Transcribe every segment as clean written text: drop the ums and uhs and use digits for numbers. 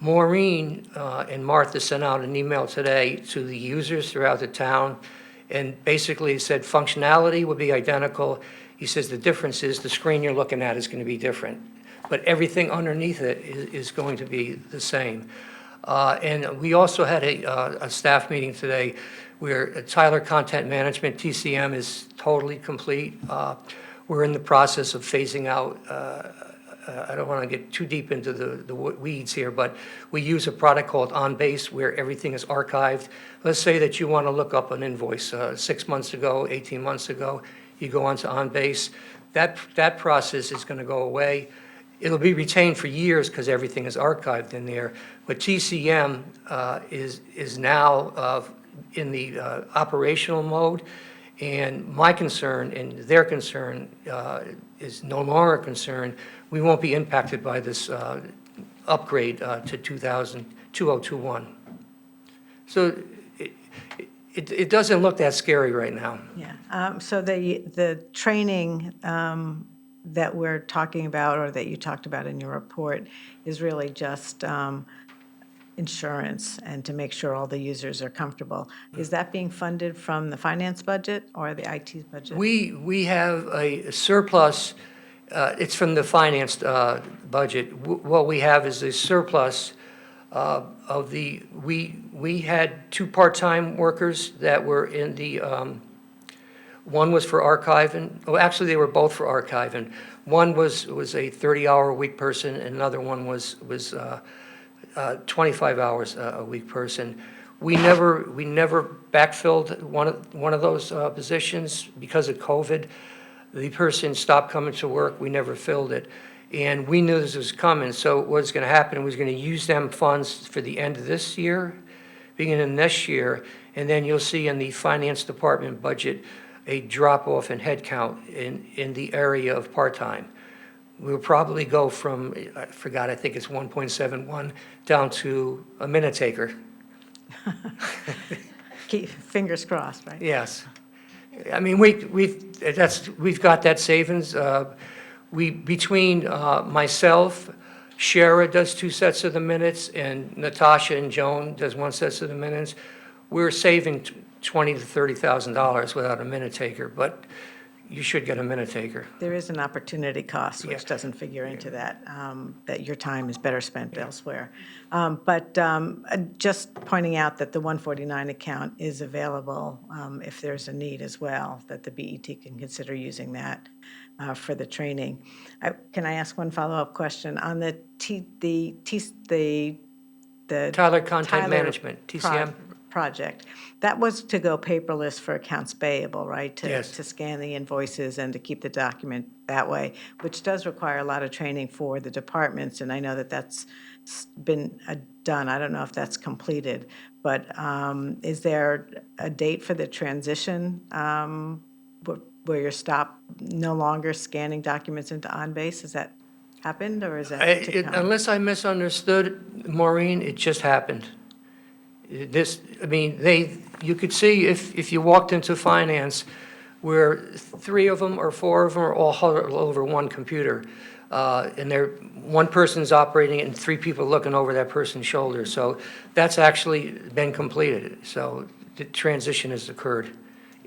Maureen and Martha sent out an email today to the users throughout the town, and basically said functionality would be identical. He says the difference is the screen you're looking at is going to be different, but everything underneath it is going to be the same. And we also had a staff meeting today where Tyler Content Management, TCM, is totally complete. We're in the process of phasing out, I don't want to get too deep into the weeds here, but we use a product called OnBase where everything is archived. Let's say that you want to look up an invoice 6 months ago, 18 months ago, you go onto OnBase. That process is going to go away. It'll be retained for years because everything is archived in there. But TCM is now in the operational mode, and my concern and their concern is no longer a concern. We won't be impacted by this upgrade to 2021. So it doesn't look that scary right now. Yeah. So the training that we're talking about, or that you talked about in your report, is really just insurance and to make sure all the users are comfortable. Is that being funded from the finance budget or the IT budget? We have a surplus. It's from the finance budget. What we have is a surplus of the. We had 2 part-time workers that were in the. One was for archiving. Oh, actually, they were both for archiving. One was a 30-hour-a-week person, and another one was 25 hours a week person. We never backfilled one of those positions because of COVID. The person stopped coming to work. We never filled it, and we knew this was coming. So what's going to happen was going to use them funds for the end of this year, beginning of next year, and then you'll see in the finance department budget a drop-off in headcount in the area of part-time. We'll probably go from, I forgot, I think it's 1.71 down to a minute taker. Keep fingers crossed, right? Yes. I mean, we've got that savings. Between myself, Shara does 2 sets of the minutes, and Natasha and Joan does 1 set of the minutes. We're saving $20,000 to $30,000 without a minute taker, but you should get a minute taker. There is an opportunity cost, which doesn't figure into that, that your time is better spent elsewhere. But just pointing out that the 149 account is available if there's a need as well, that the BET can consider using that for the training. Can I ask one follow-up question? On the Tyler Content Management, TCM? Project. That was to go paperless for accounts payable, right? Yes. To scan the invoices and to keep the document that way, which does require a lot of training for the departments, and I know that that's been done. I don't know if that's completed, but is there a date for the transition where you're no longer scanning documents into OnBase? Has that happened, or is that to come? Unless I misunderstood, Maureen, it just happened. You could see if you walked into finance where 3 of them or 4 of them are all huddled over one computer, and one person's operating it and 3 people looking over that person's shoulder. So that's actually been completed. So the transition has occurred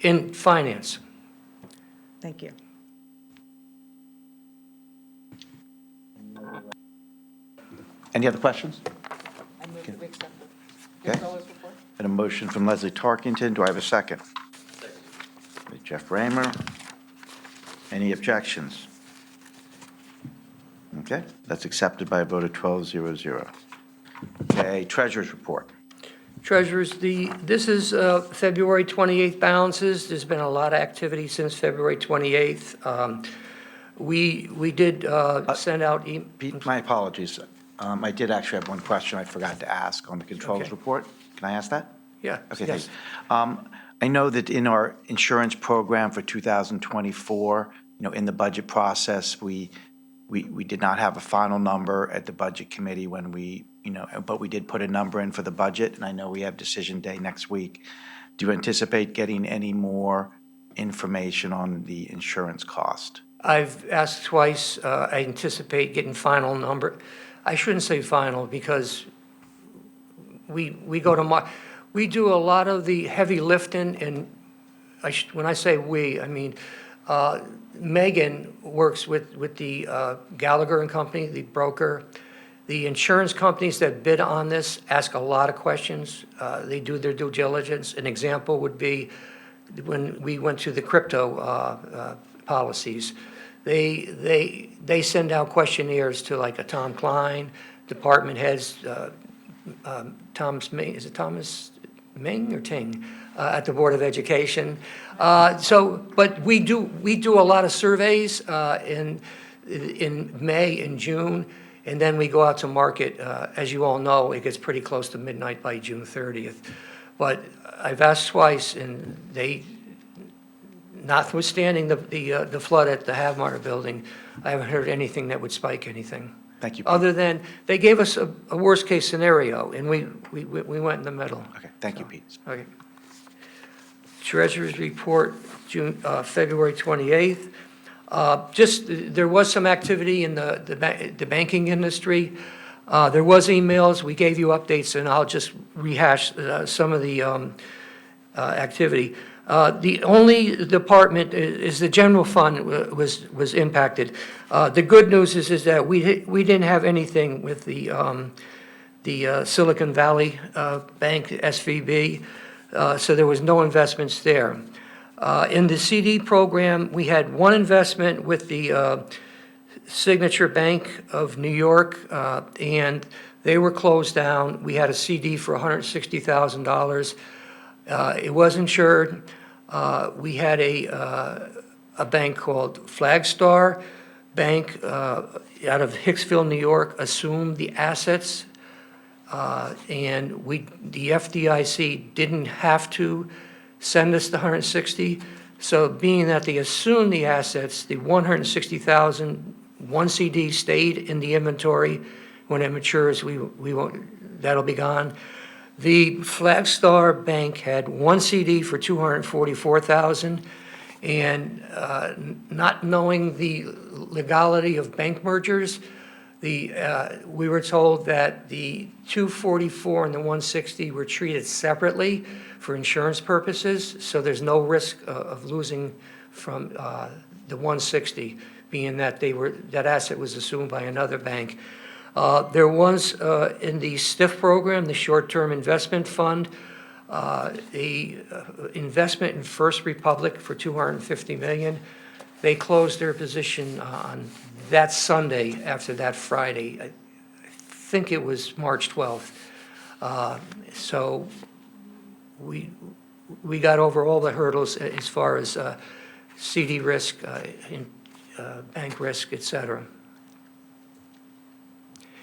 in finance. Thank you. Any other questions? I move that we accept the Okay. controller's report. And a motion from Leslie Tarkington. Do I have a second? Second. Jeff Raymer. Any objections? Okay, that's accepted by a vote of 12-0-0. Okay, treasurer's report. Treasurers, this is February 28th balances. There's been a lot of activity since February 28th. We did send out. Pete, my apologies. I did actually have one question I forgot to ask on the controller's Okay. report. Can I ask that? Yeah. Okay, Yes. thanks. I know that in our insurance program for 2024, in the budget process, we did not have a final number at the budget committee when but we did put a number in for the budget, and I know we have decision day next week. Do you anticipate getting any more information on the insurance cost? I've asked twice. I anticipate getting final number. I shouldn't say final because we go to we do a lot of the heavy lifting, and when I say we, I mean, Megan works with the Gallagher and Company, the broker. The insurance companies that bid on this ask a lot of questions. They do their due diligence. An example would be when we went to the crypto policies. They send out questionnaires to like a Tom Klein, department heads, Thomas Ming, is it Thomas Ming or Ting, at the Board of Education. But we do a lot of surveys in May and June, and then we go out to market. As you all know, it gets pretty close to midnight by June 30th. But I've asked twice, and they, notwithstanding the flood at the Havmeyer building, I haven't heard anything that would spike anything. Thank you. Other than, they gave us a worst-case scenario, and we went in the middle. Okay, thank you, Pete. Okay. Treasurer's report, February 28th. There was some activity in the banking industry. There was emails, we gave you updates, and I'll just rehash some of the activity. The only department is the general fund was impacted. The good news is that we didn't have anything with the Silicon Valley Bank, SVB, so there was no investments there. In the CD program, we had one investment with the Signature Bank of New York, and they were closed down. We had a CD for $160,000. It was insured. We had a bank called Flagstar Bank out of Hicksville, New York, assumed the assets, and the FDIC didn't have to send us the 160. So being that they assumed the assets, the 160,000, one CD stayed in the inventory. When it matures, we won't, that'll be gone. The Flagstar Bank had one CD for $244,000, and not knowing the legality of bank mergers, we were told that the 244 and the 160 were treated separately for insurance purposes, so there's no risk of losing from the 160, being that that asset was assumed by another bank. There was, in the STIF program, the Short-Term Investment Fund, a investment in First Republic for $250 million. They closed their position on that Sunday after that Friday. I think it was March 12th. So we got over all the hurdles as far as CD risk, bank risk, et cetera.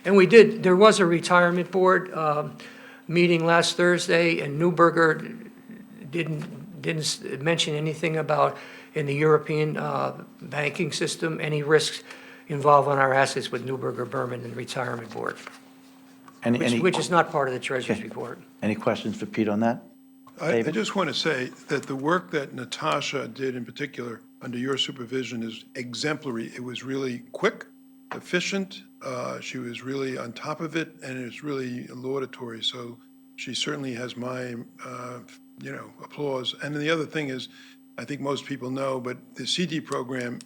And there was a retirement board meeting last Thursday, and Neuberger didn't mention anything about, in the European banking system, any risks involved on our assets with Neuberger Berman and the retirement board, which is not part of the Treasurer's report. Any questions for Pete on that? I David? just want to say that the work that Natasha did in particular under your supervision is exemplary. It was really quick, efficient. She was really on top of it, and it's really laudatory. So she certainly has my, applause. And then the other thing is, I think most people know, but the CD program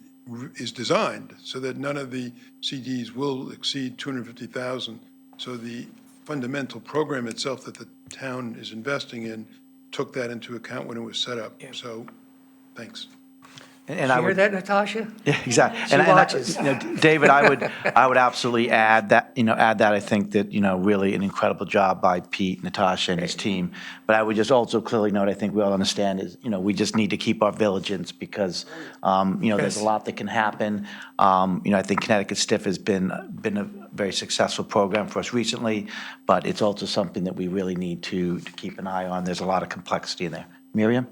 is designed so that none of the CDs will exceed $250,000. So the fundamental program itself that the town is investing in took that into account when it was set up. Yeah. So, thanks. And Did I you hear would, that, Natasha? yeah, exactly. She And watches. David, I would absolutely add that, I think that, really an incredible job by Pete, Natasha, and his team. But I would just also clearly note, I think we all understand is, we just need to keep our vigilance because, there's a lot that can happen. I think Connecticut STIF has been a very successful program for us recently, but it's also something that we really need to keep an eye on. There's a lot of complexity in there. Miriam?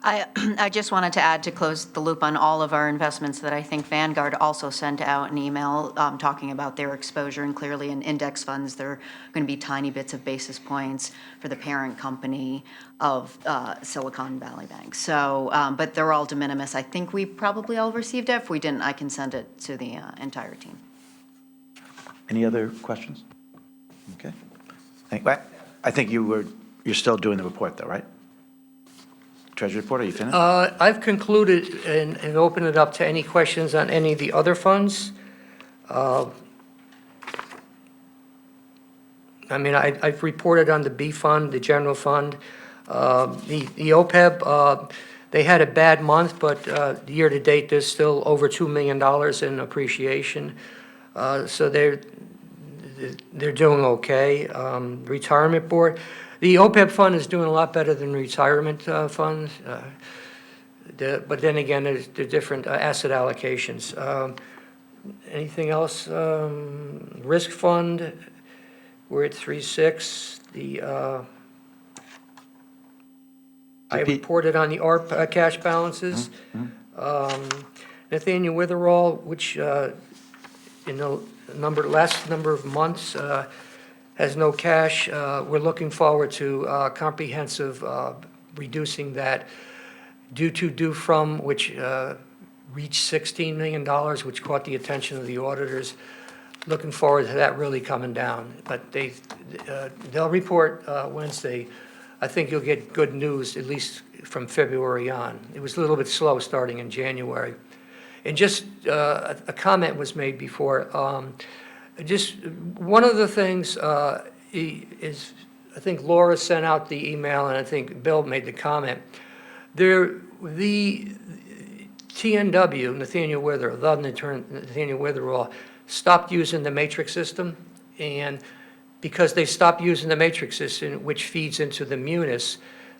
I just wanted to add, to close the loop on all of our investments, that I think Vanguard also sent out an email talking about their exposure, and clearly in index funds, there are going to be tiny bits of basis points for the parent company of Silicon Valley Bank. So, but they're all de minimis. I think we probably all received it. If we didn't, I can send it to the entire team. Any other questions? Okay. I think you're still doing the report though, right? Treasury report, are you finished? I've concluded and opened it up to any questions on any of the other funds. I mean, I've reported on the B fund, the general fund. The OPEB, they had a bad month, but year-to-date, there's still over $2 million in appreciation. So they're doing okay. Retirement board, the OPEB fund is doing a lot better than retirement funds. But then again, there's different asset allocations. Anything else? Risk fund, we're at 3.6. I Repeat. reported on the ARP cash balances. Nathaniel Witherall, which in the last number of months has no cash. We're looking forward to comprehensive reducing that due from, which reached $16 million, which caught the attention of the auditors. Looking forward to that really coming down. But they'll report Wednesday. I think you'll get good news, at least from February on. It was a little bit slow starting in January. And just a comment was made before. Just one of the things is, I think Laura sent out the email, and I think Bill made the comment. The TNW, Nathaniel Witherall, stopped using the matrix system, and because they stopped using the matrix system, which feeds into the munis,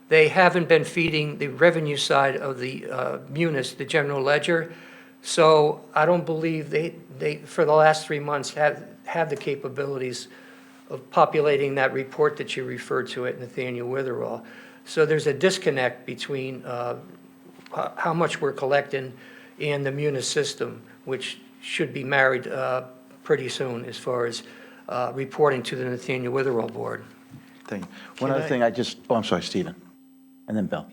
they haven't been feeding the revenue side of the munis, the general ledger. So I don't believe they for the last 3 months have the capabilities of populating that report that you referred to at Nathaniel Witherall. So there's a disconnect between how much we're collecting and the munis system, which should be married pretty soon as far as reporting to the Nathaniel Witherall board. Thank you. One other thing, I'm sorry, Stephen, and then Bill.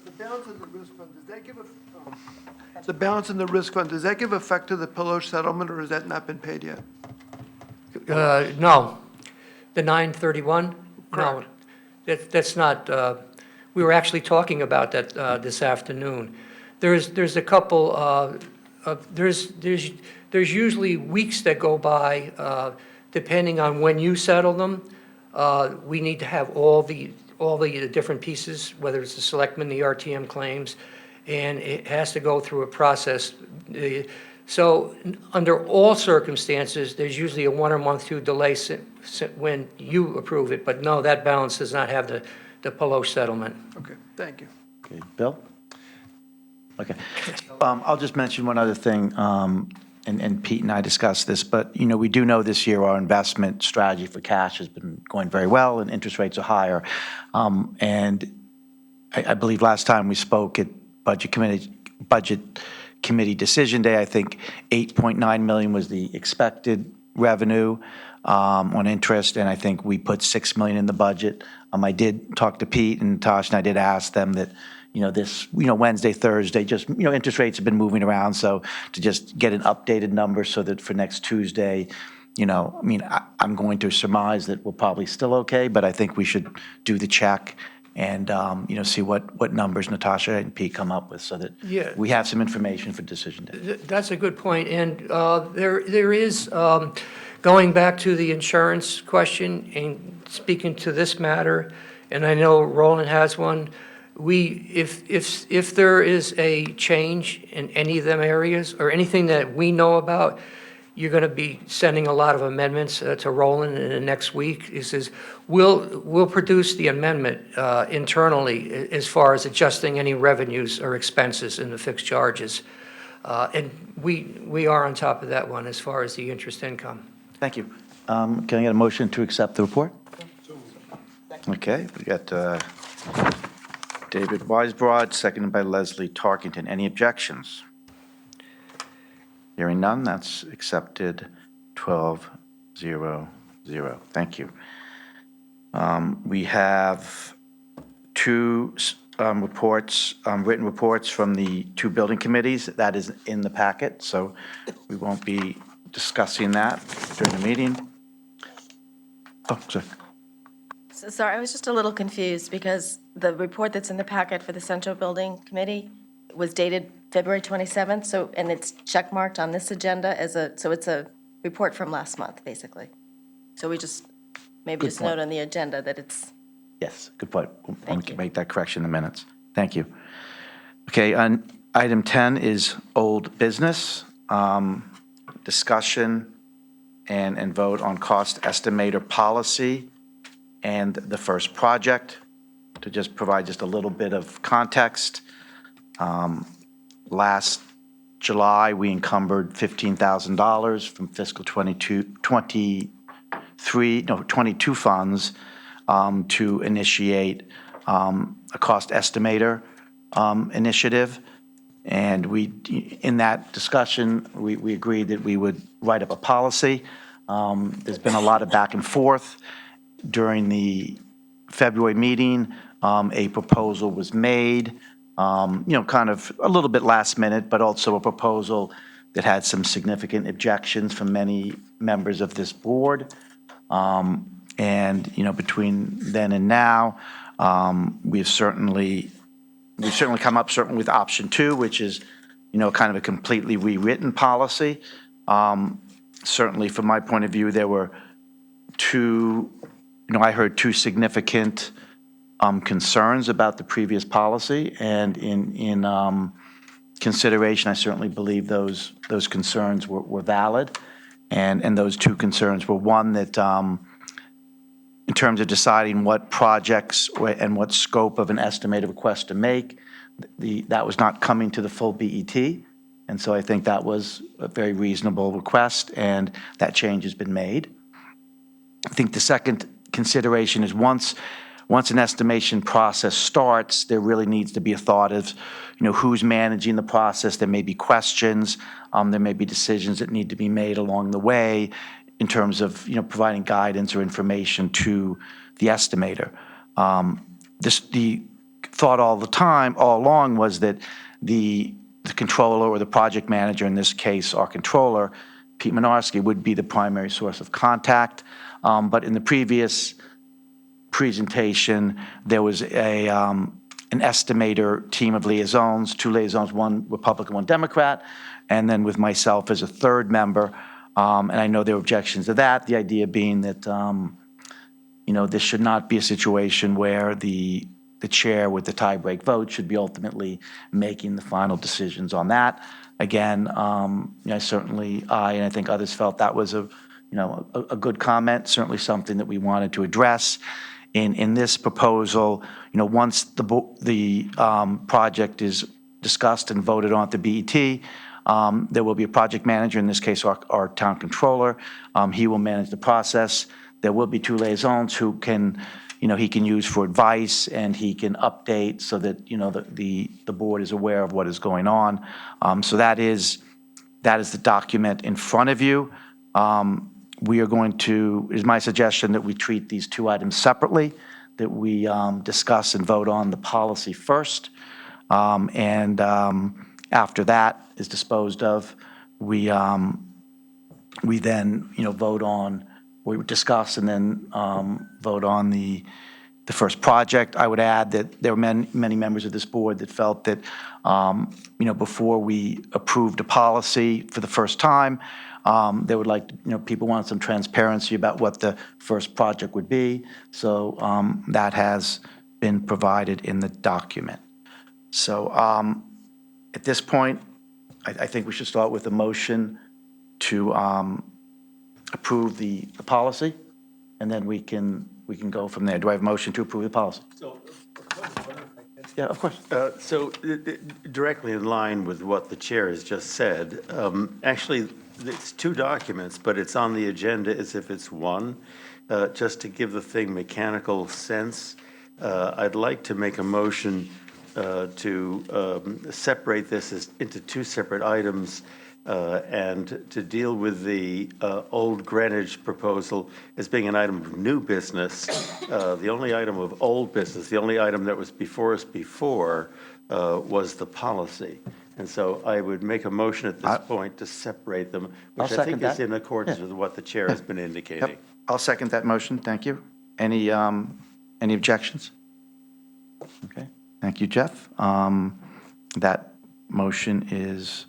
The balance in the risk fund, does that give the balance in the risk fund, does that give effect to the Peloche settlement, or has that not been paid yet? No, the 931? No, that's not, we were actually talking about that this afternoon. There's a couple, there's usually weeks that go by, depending on when you settle them. We need to have all the different pieces, whether it's the selectmen, the RTM claims, and it has to go through a process. So under all circumstances, there's usually a 1 or month to delay when you approve it, but no, that balance does not have the Peloche settlement. Okay, thank you. Okay, Bill? Okay. I'll just mention one other thing, and Pete and I discussed this, but, we do know this year our investment strategy for cash has been going very well, and interest rates are higher. And I believe last time we spoke at Budget Committee Decision Day, I think 8.9 million was the expected revenue on interest, and I think we put 6 million in the budget. I did talk to Pete and Tosh, and I did ask them that, this, Wednesday, Thursday, just, interest rates have been moving around, so to just get an updated number so that for next Tuesday, I'm going to surmise that we're probably still okay, but I think we should do the check and, see what numbers Natasha and Pete come up with so that Yeah. we have some information for decision day. That's a good point, and there is, going back to the insurance question and speaking to this matter, and I know Roland has one, if there is a change in any of them areas or anything that we know about, you're going to be sending a lot of amendments to Roland in the next week. He says, we'll produce the amendment internally as far as adjusting any revenues or expenses in the fixed charges. And we are on top of that one as far as the interest income. Thank you. Can I get a motion to accept the report? Okay, we got David Weisbrod, seconded by Leslie Tarkington. Any objections? Hearing none, that's accepted 12-0-0. Thank you. We have two reports, written reports from the two building committees. That is in the packet, so we won't be discussing that during the meeting. Oh, sorry. Sorry, I was just a little confused because the report that's in the packet for the Central Building Committee was dated February 27th, so, and it's checkmarked on this agenda as so it's a report from last month, basically. So we just, maybe Good just point. note on the agenda that it's, Yes, good point. We Thank can you. make that correction in the minutes. Thank you. Okay, on item 10 is old business. Discussion and vote on cost estimator policy and the first project. To just provide just a little bit of context, last July, we encumbered $15,000 from fiscal 22 funds to initiate a cost estimator initiative. And in that discussion, we agreed that we would write up a policy. There's been a lot of back and forth. During the February meeting, a proposal was made, kind of a little bit last minute, but also a proposal that had some significant objections from many members of this board. And, between then and now, we've certainly come up with option 2, which is, kind of a completely rewritten policy. Certainly, from my point of view, there were I heard 2 significant concerns about the previous policy, and in consideration, I certainly believe those concerns were valid. And those 2 concerns were, one, that in terms of deciding what projects and what scope of an estimated request to make, that was not coming to the full BET. And so I think that was a very reasonable request, and that change has been made. I think the second consideration is once an estimation process starts, there really needs to be a thought of, who's managing the process. There may be questions. There may be decisions that need to be made along the way in terms of, providing guidance or information to the estimator. The thought all along was that the controller or the project manager, in this case, our controller, Pete Minarski, would be the primary source of contact. But in the previous presentation, there was an estimator team of liaisons, 2 liaisons, 1 Republican, 1 Democrat, and then with myself as a 3rd member. And I know there were objections to that, the idea being that, this should not be a situation where the chair with the tie-break vote should be ultimately making the final decisions on that. Again, and I think others felt that was a good comment, certainly something that we wanted to address. In this proposal, once the project is discussed and voted on at the BET, there will be a project manager, in this case, our town controller. He will manage the process. There will be 2 liaisons who he can use for advice, and he can update so that, the board is aware of what is going on. So that is the document in front of you. It is my suggestion that we treat these 2 items separately, that we discuss and vote on the policy first. And after that is disposed of, we then, we discuss and then vote on the first project. I would add that there were many members of this board that felt that, before we approved a policy for the first time, they would like, people want some transparency about what the first project would be. So that has been provided in the document. So at this point, I think we should start with a motion to approve the policy, and then we can go from there. Do I have a motion to approve the policy? Yeah, of course. So directly in line with what the chair has just said, actually, it's 2 documents, but it's on the agenda as if it's one. Just to give the thing mechanical sense, I'd like to make a motion to separate this into 2 separate items and to deal with the old Greenwich proposal as being an item of new business. The only item of old business, the only item that was before us before was the policy. And so I would make a motion at this point to separate them, which I think is in accordance with what the chair has been indicating. Yep. I'll second that motion. Thank you. Any Any objections? Okay, thank you, Jeff. That motion is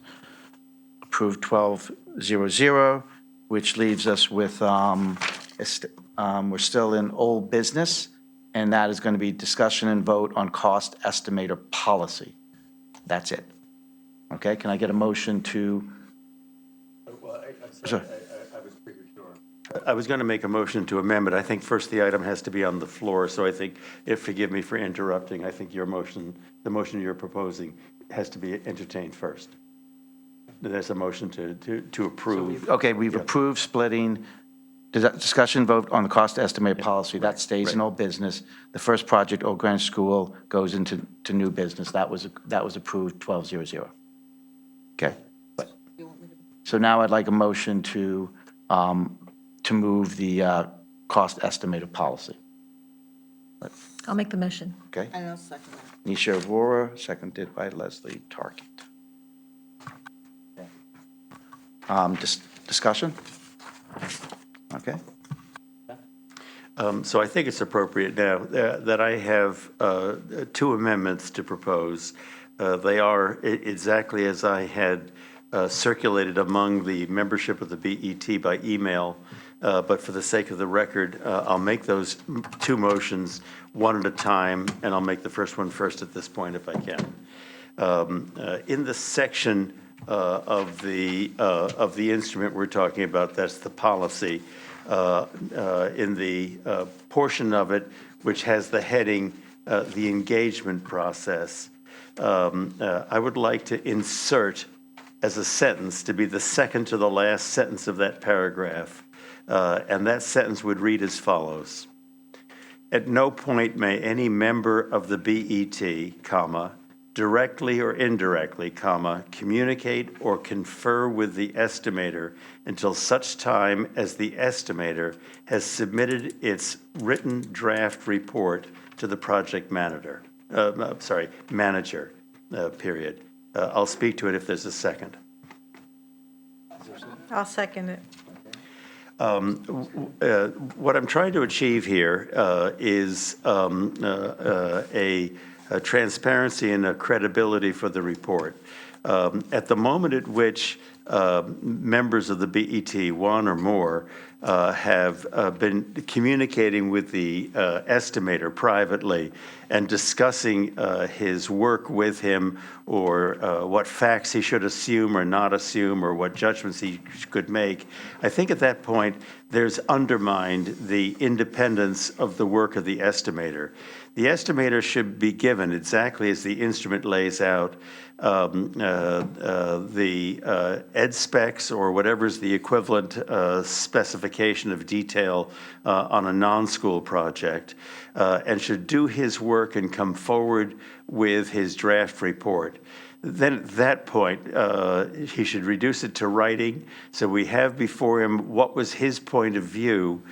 approved 12-0-0, which leaves us with, we're still in old business, and that is going to be discussion and vote on cost estimator policy. That's it. Okay, can I get a motion to? Sorry. I was going to make a motion to amend, but I think first the item has to be on the floor, so I think, if forgive me for interrupting, I think your motion, the motion you're proposing, has to be entertained first. There's a motion to approve. Okay, we've approved splitting, discussion vote on the cost estimate policy, that stays in old business. The first project, Old Grange School, goes into new business. That was approved 12-0-0. Okay. So now I'd like a motion to move the cost estimated policy. I'll make the motion. Okay? And I'll second that. Nisha Arora, seconded by Leslie Tarkett. Discussion? Okay. So I think it's appropriate now that I have two amendments to propose. They are exactly as I had circulated among the membership of the BET by email, but for the sake of the record, I'll make those two motions one at a time, and I'll make the first one first at this point if I can. In the section of the instrument we're talking about, that's the policy, in the portion of it which has the heading, the engagement process, I would like to insert as a sentence to be the second to the last sentence of that paragraph. And that sentence would read as follows. At no point may any member of the BET, comma, directly or indirectly, comma, communicate or confer with the estimator until such time as the estimator has submitted its written draft report to the project manager, period. I'll speak to it if there's a second. I'll second it. What I'm trying to achieve here is a transparency and a credibility for the report. At the moment at which members of the BET, one or more, have been communicating with the estimator privately and discussing his work with him, or what facts he should assume or not assume, or what judgments he could make, I think at that point there's undermined the independence of the work of the estimator. The estimator should be given, exactly as the instrument lays out, the ed specs or whatever is the equivalent specification of detail on a non-school project, and should do his work and come forward with his draft report. Then at that point, he should reduce it to writing, so we have before him what was his point of view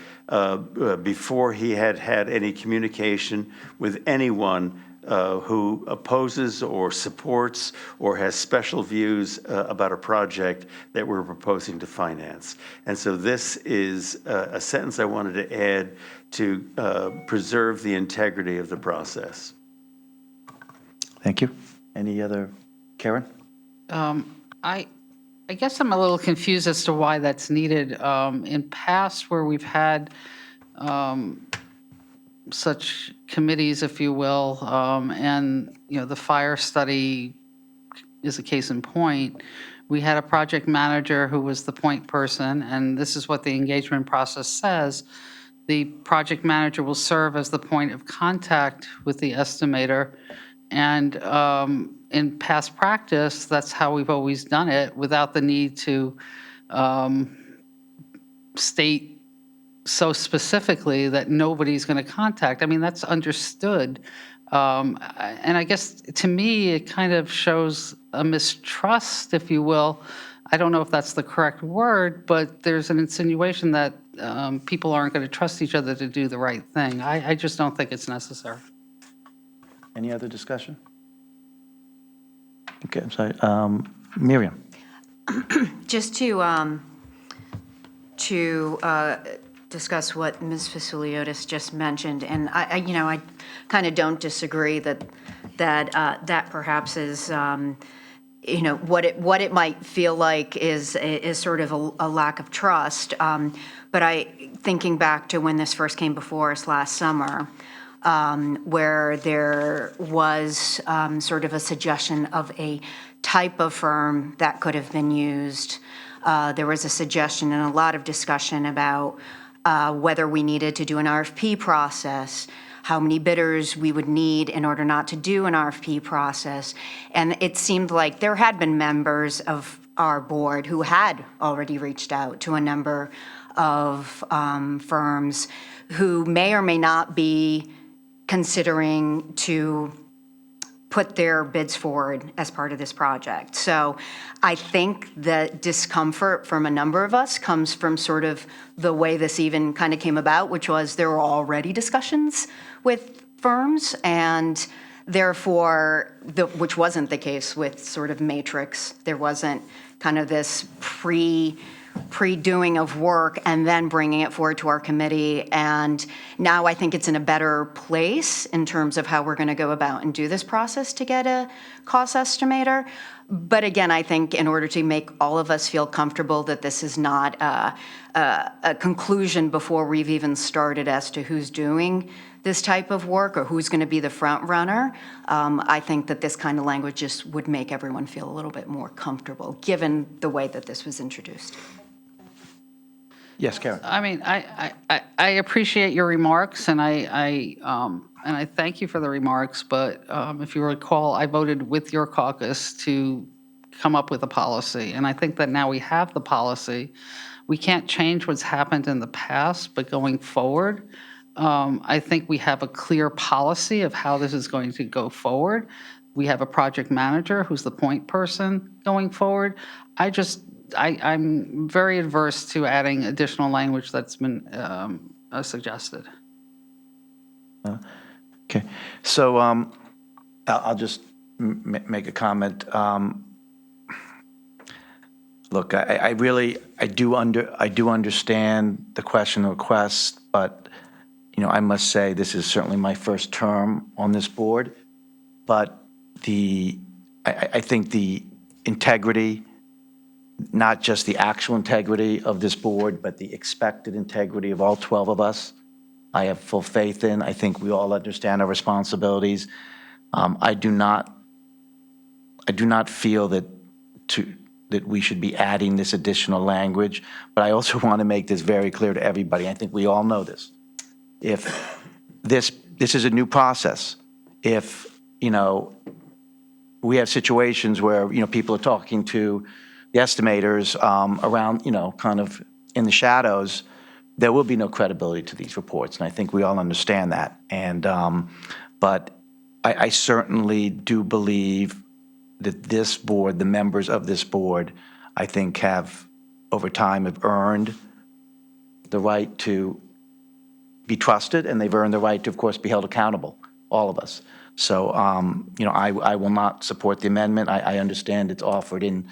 before he had had any communication with anyone who opposes or supports or has special views about a project that we're proposing to finance. And so this is a sentence I wanted to add to preserve the integrity of the process. Thank you. Any other, Karen? I guess I'm a little confused as to why that's needed. In past where we've had such committees, if you will, and, you know, the fire study is a case in point, we had a project manager who was the point person, and this is what the engagement process says. The project manager will serve as the point of contact with the estimator, and in past practice, that's how we've always done it without the need to state so specifically that nobody's going to contact. I mean, that's understood. And I guess to me, it kind of shows a mistrust, if you will. I don't know if that's the correct word, but there's an insinuation that people aren't going to trust each other to do the right thing. I just don't think it's necessary. Any other discussion? Okay, I'm sorry. Miriam? Just to discuss what Ms. Vasiliotis just mentioned, and I kind of don't disagree that perhaps is, what it might feel like is sort of a lack of trust. But thinking back to when this first came before us last summer, where there was sort of a suggestion of a type of firm that could have been used. There was a suggestion and a lot of discussion about whether we needed to do an RFP process, how many bidders we would need in order not to do an RFP process. And it seemed like there had been members of our board who had already reached out to a number of firms who may or may not be considering to put their bids forward as part of this project. So I think the discomfort from a number of us comes from sort of the way this even kind of came about, which was there were already discussions with firms, and therefore, which wasn't the case with sort of Matrix. There wasn't kind of this pre-doing of work and then bringing it forward to our committee. And now I think it's in a better place in terms of how we're going to go about and do this process to get a cost estimator. But again, I think in order to make all of us feel comfortable that this is not a conclusion before we've even started as to who's doing this type of work or who's going to be the front runner, I think that this kind of language just would make everyone feel a little bit more comfortable, given the way that this was introduced. Yes, Karen. I mean, I appreciate your remarks, and I thank you for the remarks, but if you recall, I voted with your caucus to come up with a policy, and I think that now we have the policy. We can't change what's happened in the past, but going forward, I think we have a clear policy of how this is going to go forward. We have a project manager who's the point person going forward. I'm very adverse to adding additional language that's been suggested. Okay, so I'll just make a comment. Look, I do understand the question and request, but I must say this is certainly my first term on this board. But I think the integrity, not just the actual integrity of this board, but the expected integrity of all 12 of us, I have full faith in. I think we all understand our responsibilities. I do not feel that we should be adding this additional language, but I also want to make this very clear to everybody. I think we all know this. If this is a new process, if we have situations where people are talking to the estimators around kind of in the shadows, there will be no credibility to these reports, and I think we all understand that. And but I certainly do believe that this board, the members of this board, I think have over time have earned the right to be trusted, and they've earned the right to, of course, be held accountable, all of us. So, I will not support the amendment. I understand it's offered in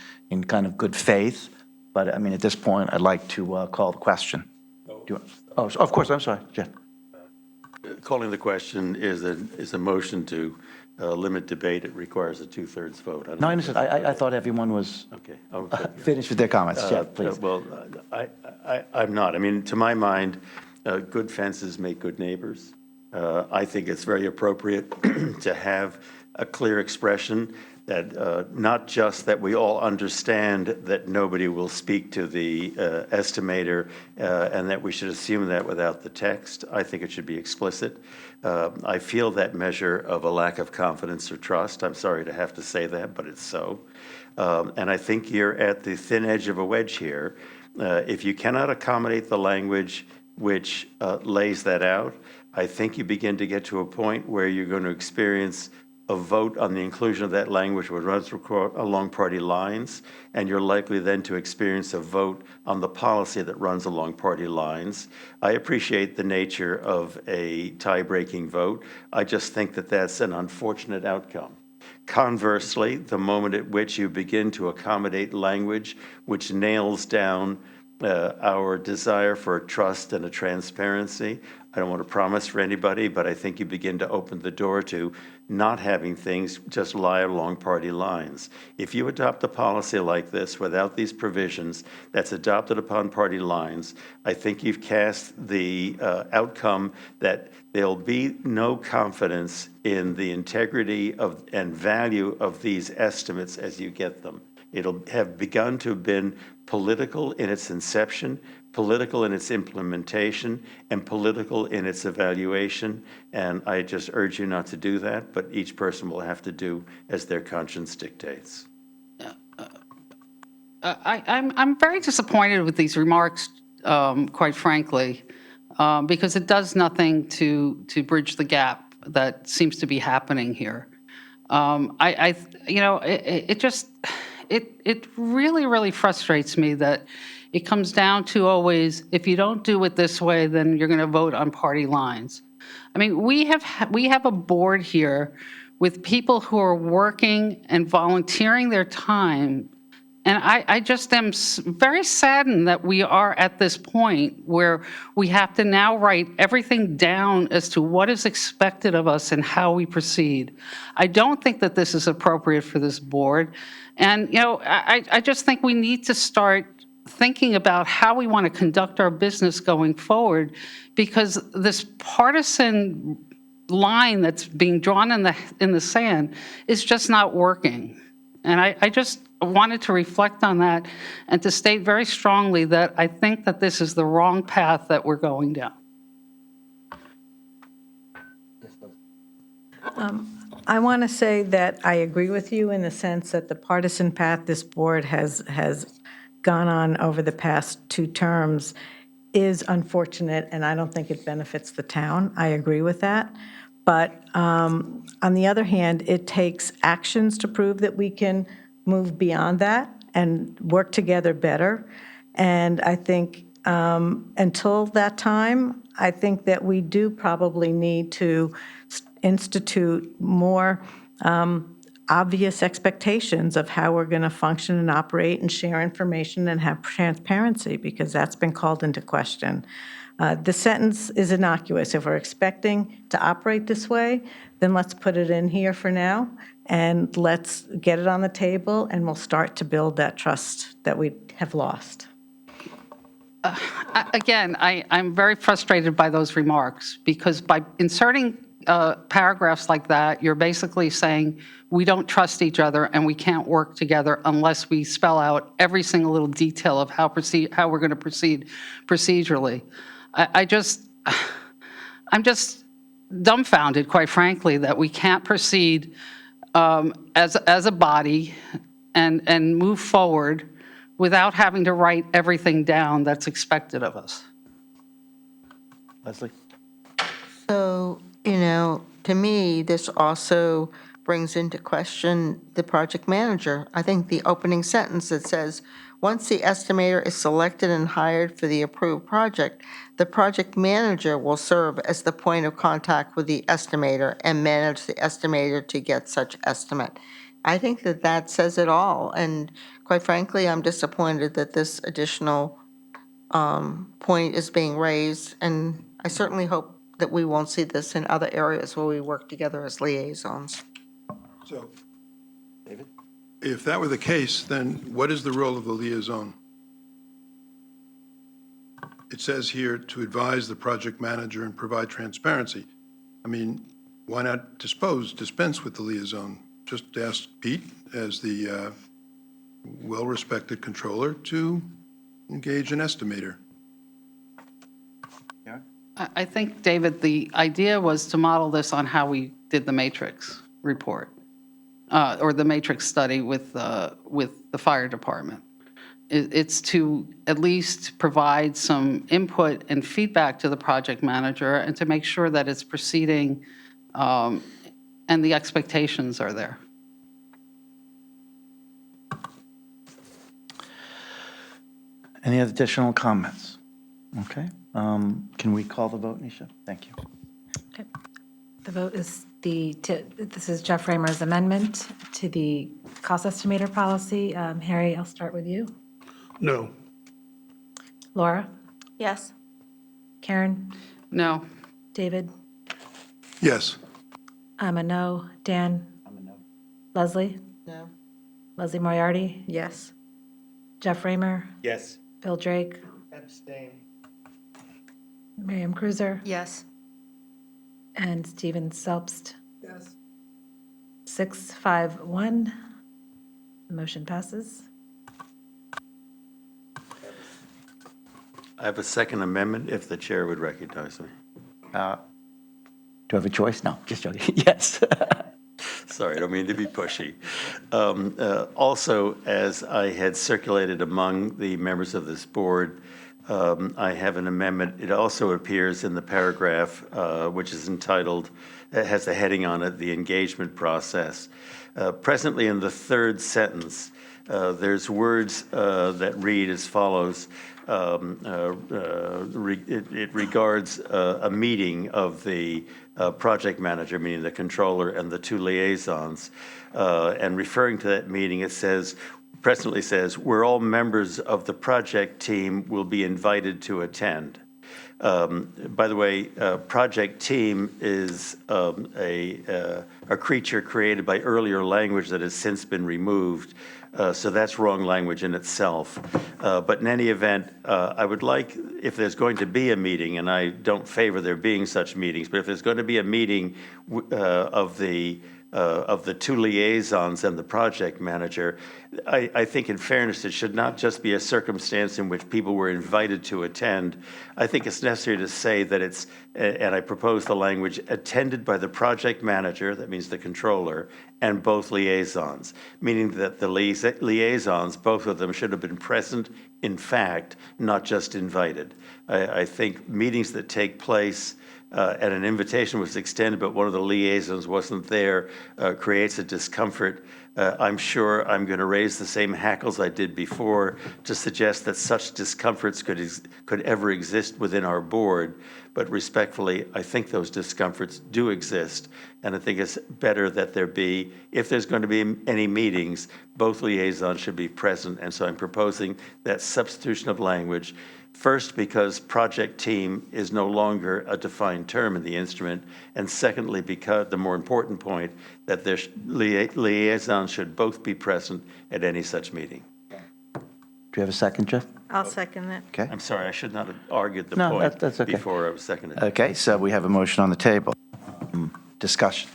kind of good faith, but I mean, at this point, I'd like to call the question. Oh, of course, I'm sorry, Jeff. Calling the question is a motion to limit debate. It requires a 2/3 vote. No, I understand. I thought everyone was Okay. finished with their comments. Jeff, please. Well, I'm not. I mean, to my mind, good fences make good neighbors. I think it's very appropriate to have a clear expression that not just that we all understand that nobody will speak to the estimator and that we should assume that without the text. I think it should be explicit. I feel that measure of a lack of confidence or trust. I'm sorry to have to say that, but it's so. And I think you're at the thin edge of a wedge here. If you cannot accommodate the language which lays that out, I think you begin to get to a point where you're going to experience a vote on the inclusion of that language which runs along party lines, and you're likely then to experience a vote on the policy that runs along party lines. I appreciate the nature of a tie-breaking vote. I just think that that's an unfortunate outcome. Conversely, the moment at which you begin to accommodate language which nails down our desire for a trust and a transparency. I don't want to promise for anybody, but I think you begin to open the door to not having things just lie along party lines. If you adopt a policy like this without these provisions that's adopted upon party lines, I think you've cast the outcome that there'll be no confidence in the integrity of and value of these estimates as you get them. It'll have begun to have been political in its inception, political in its implementation, and political in its evaluation. And I just urge you not to do that, but each person will have to do as their conscience dictates. I'm very disappointed with these remarks, quite frankly, because it does nothing to bridge the gap that seems to be happening here. It really, really frustrates me that it comes down to always, if you don't do it this way, then you're going to vote on party lines. I mean, we have a board here with people who are working and volunteering their time. And I just am very saddened that we are at this point where we have to now write everything down as to what is expected of us and how we proceed. I don't think that this is appropriate for this board. And, I just think we need to start thinking about how we want to conduct our business going forward, because this partisan line that's being drawn in the sand is just not working. And I just wanted to reflect on that and to state very strongly that I think that this is the wrong path that we're going down. I want to say that I agree with you in the sense that the partisan path this board has gone on over the past 2 terms is unfortunate, and I don't think it benefits the town. I agree with that. But on the other hand, it takes actions to prove that we can move beyond that and work together better. And I think until that time, I think that we do probably need to institute more obvious expectations of how we're going to function and operate and share information and have transparency, because that's been called into question. The sentence is innocuous. If we're expecting to operate this way, then let's put it in here for now, and let's get it on the table, and we'll start to build that trust that we have lost. Again, I'm very frustrated by those remarks, because by inserting paragraphs like that, you're basically saying we don't trust each other and we can't work together unless we spell out every single little detail of how we're going to proceed procedurally. I'm just dumbfounded, quite frankly, that we can't proceed as a body and move forward without having to write everything down that's expected of us. Leslie? So, to me, this also brings into question the project manager. I think the opening sentence that says, once the estimator is selected and hired for the approved project, the project manager will serve as the point of contact with the estimator and manage the estimator to get such estimate. I think that says it all. And quite frankly, I'm disappointed that this additional point is being raised. And I certainly hope that we won't see this in other areas where we work together as liaisons. So, if that were the case, then what is the role of the liaison? It says here to advise the project manager and provide transparency. I mean, why not dispense with the liaison? Just ask Pete, as the well-respected controller, to engage an estimator. I think, David, the idea was to model this on how we did the matrix report, or the matrix study with the fire department. It's to at least provide some input and feedback to the project manager and to make sure that it's proceeding and the expectations are there. Any additional comments? Okay. Can we call the vote, Nisha? Thank you. Okay. The vote is this is Jeff Raymer's amendment to the cost estimator policy. Harry, I'll start with you. No. Laura, Yes. Karen, No. David, Yes. I'm a no. Dan? I'm a no. Leslie? No. Leslie Moriarty? Yes. Jeff Raymer? Yes. Bill Drake? Abstain. Miriam Kreuzer? Yes. And Steven Selbst? Yes. 651. The motion passes. I have a second amendment if the chair would recognize me. Do I have a choice? No, just joking. Yes. Sorry, I don't mean to be pushy. Also, as I had circulated among the members of this board, I have an amendment. It also appears in the paragraph, which is entitled, it has a heading on it, the engagement process. Presently, in the third sentence, there's words that read as follows. It regards a meeting of the project manager, meaning the controller, and the two liaisons. And referring to that meeting, it says, presently says, where all members of the project team will be invited to attend. By the way, project team is a creature created by earlier language that has since been removed. So that's wrong language in itself. But in any event, I would like, if there's going to be a meeting, and I don't favor there being such meetings, but if there's going to be a meeting of the two liaisons and the project manager, I think in fairness, it should not just be a circumstance in which people were invited to attend. I think it's necessary to say that it's, and I propose the language, attended by the project manager, that means the controller, and both liaisons, meaning that the liaisons, both of them should have been present, in fact, not just invited. I think meetings that take place and an invitation was extended, but one of the liaisons wasn't there, creates a discomfort. I'm sure I'm going to raise the same hackles I did before to suggest that such discomforts could ever exist within our board. But respectfully, I think those discomforts do exist. And I think it's better that there be, if there's going to be any meetings, both liaisons should be present. And so I'm proposing that substitution of language. First, because project team is no longer a defined term in the instrument. And secondly, because the more important point, that their liaisons should both be present at any such meeting. Do you have a second, Jeff? I'll second that. Okay. I'm sorry, I should not have argued the No, point that's okay. before I was seconded. Okay, so we have a motion on the table. Discussion.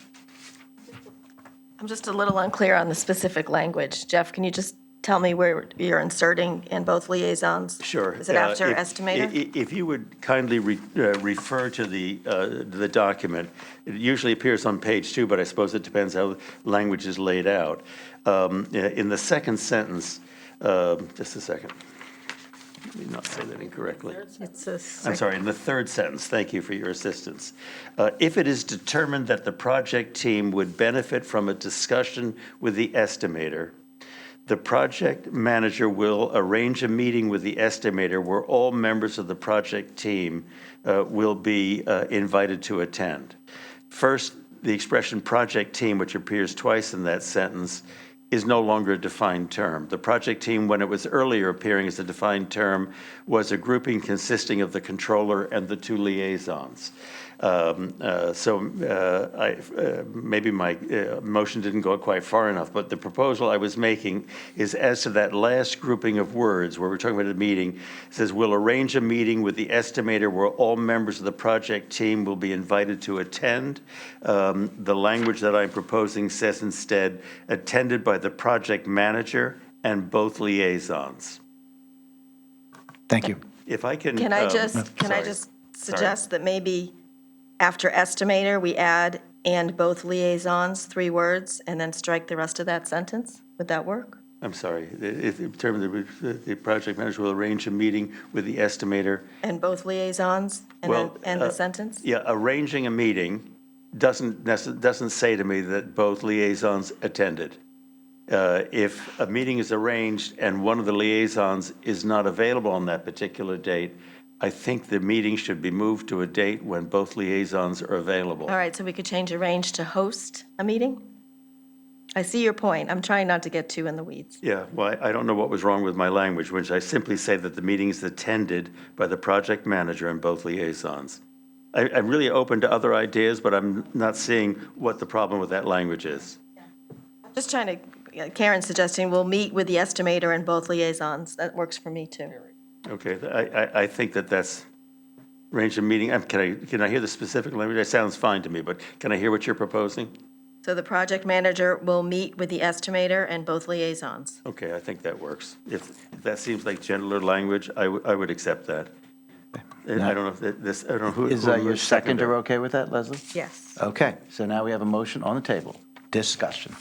I'm just a little unclear on the specific language. Jeff, can you just tell me where you're inserting in both liaisons? Sure. Is it after If- estimator? If you would kindly refer to the document, it usually appears on page 2, but I suppose it depends how language is laid out. In the second sentence, just a second. Let me not say that incorrectly. It's a I'm sorry, in the third sentence, thank you for your assistance. If it is determined that the project team would benefit from a discussion with the estimator, the project manager will arrange a meeting with the estimator where all members of the project team will be invited to attend. First, the expression project team, which appears twice in that sentence, is no longer a defined term. The project team, when it was earlier appearing as a defined term, was a grouping consisting of the controller and the two liaisons. Maybe my motion didn't go quite far enough, but the proposal I was making is as to that last grouping of words where we're talking about a meeting, it says we'll arrange a meeting with the estimator where all members of the project team will be invited to attend. The language that I'm proposing says instead, attended by the project manager and both liaisons. Thank you. If I can. Can I just sorry. suggest that maybe after estimator, we add "and both liaisons," 3 words, and then strike the rest of that sentence? Would that work? I'm sorry, if determined that the project manager will arrange a meeting with the estimator. And both liaisons, and then Well, end the sentence? Yeah, arranging a meeting doesn't say to me that both liaisons attended. If a meeting is arranged and one of the liaisons is not available on that particular date, I think the meeting should be moved to a date when both liaisons are available. All right, so we could change arrange to host a meeting? I see your point. I'm trying not to get too in the weeds. Yeah, well, I don't know what was wrong with my language, which I simply say that the meeting is attended by the project manager and both liaisons. I'm really open to other ideas, but I'm not seeing what the problem with that language is. Just trying to, Karen's suggesting we'll meet with the estimator and both liaisons. That works for me, too. Okay, I think that's range of meeting, can I hear the specific language? That sounds fine to me, but can I hear what you're proposing? So the project manager will meet with the estimator and both liaisons. Okay, I think that works. If that seems like gentler language, I would accept that. And I don't know if this, I don't know who. Is who your was seconder okay with that, Leslie? Yes. Okay, so now we have a motion on the table. Discussion.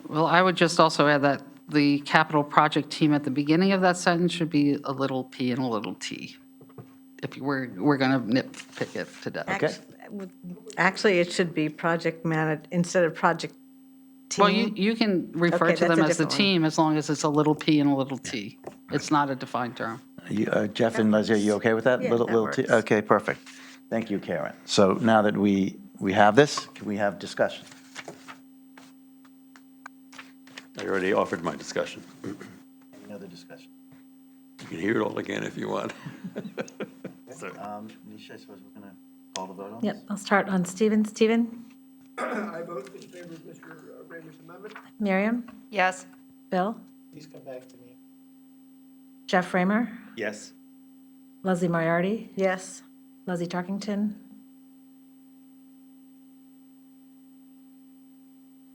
Well, I would just also add that the capital project team at the beginning of that sentence should be a little p and a little t. If we're going to nitpick it to death. Okay. Actually, it should be project managed, instead of project team. Well, you can refer Okay, to that's them a as the different one. team as long as it's a little p and a little t. It's not a defined term. Jeff and Leslie, are you okay with that? Yeah, Little that T? works. Okay, perfect. Thank you, Karen. So now that we have this, can we have discussion? I already offered my discussion. Any other discussion? You can hear it all again if you want. Nisha, I suppose we're going to call the vote on this? Yep, I'll start on Stephen. Stephen? I vote in favor of Mr. Raymer's amendment. Miriam? Yes. Bill? Please come back to me. Jeff Raymer? Yes. Leslie Moriarty? Yes. Leslie Tarkington?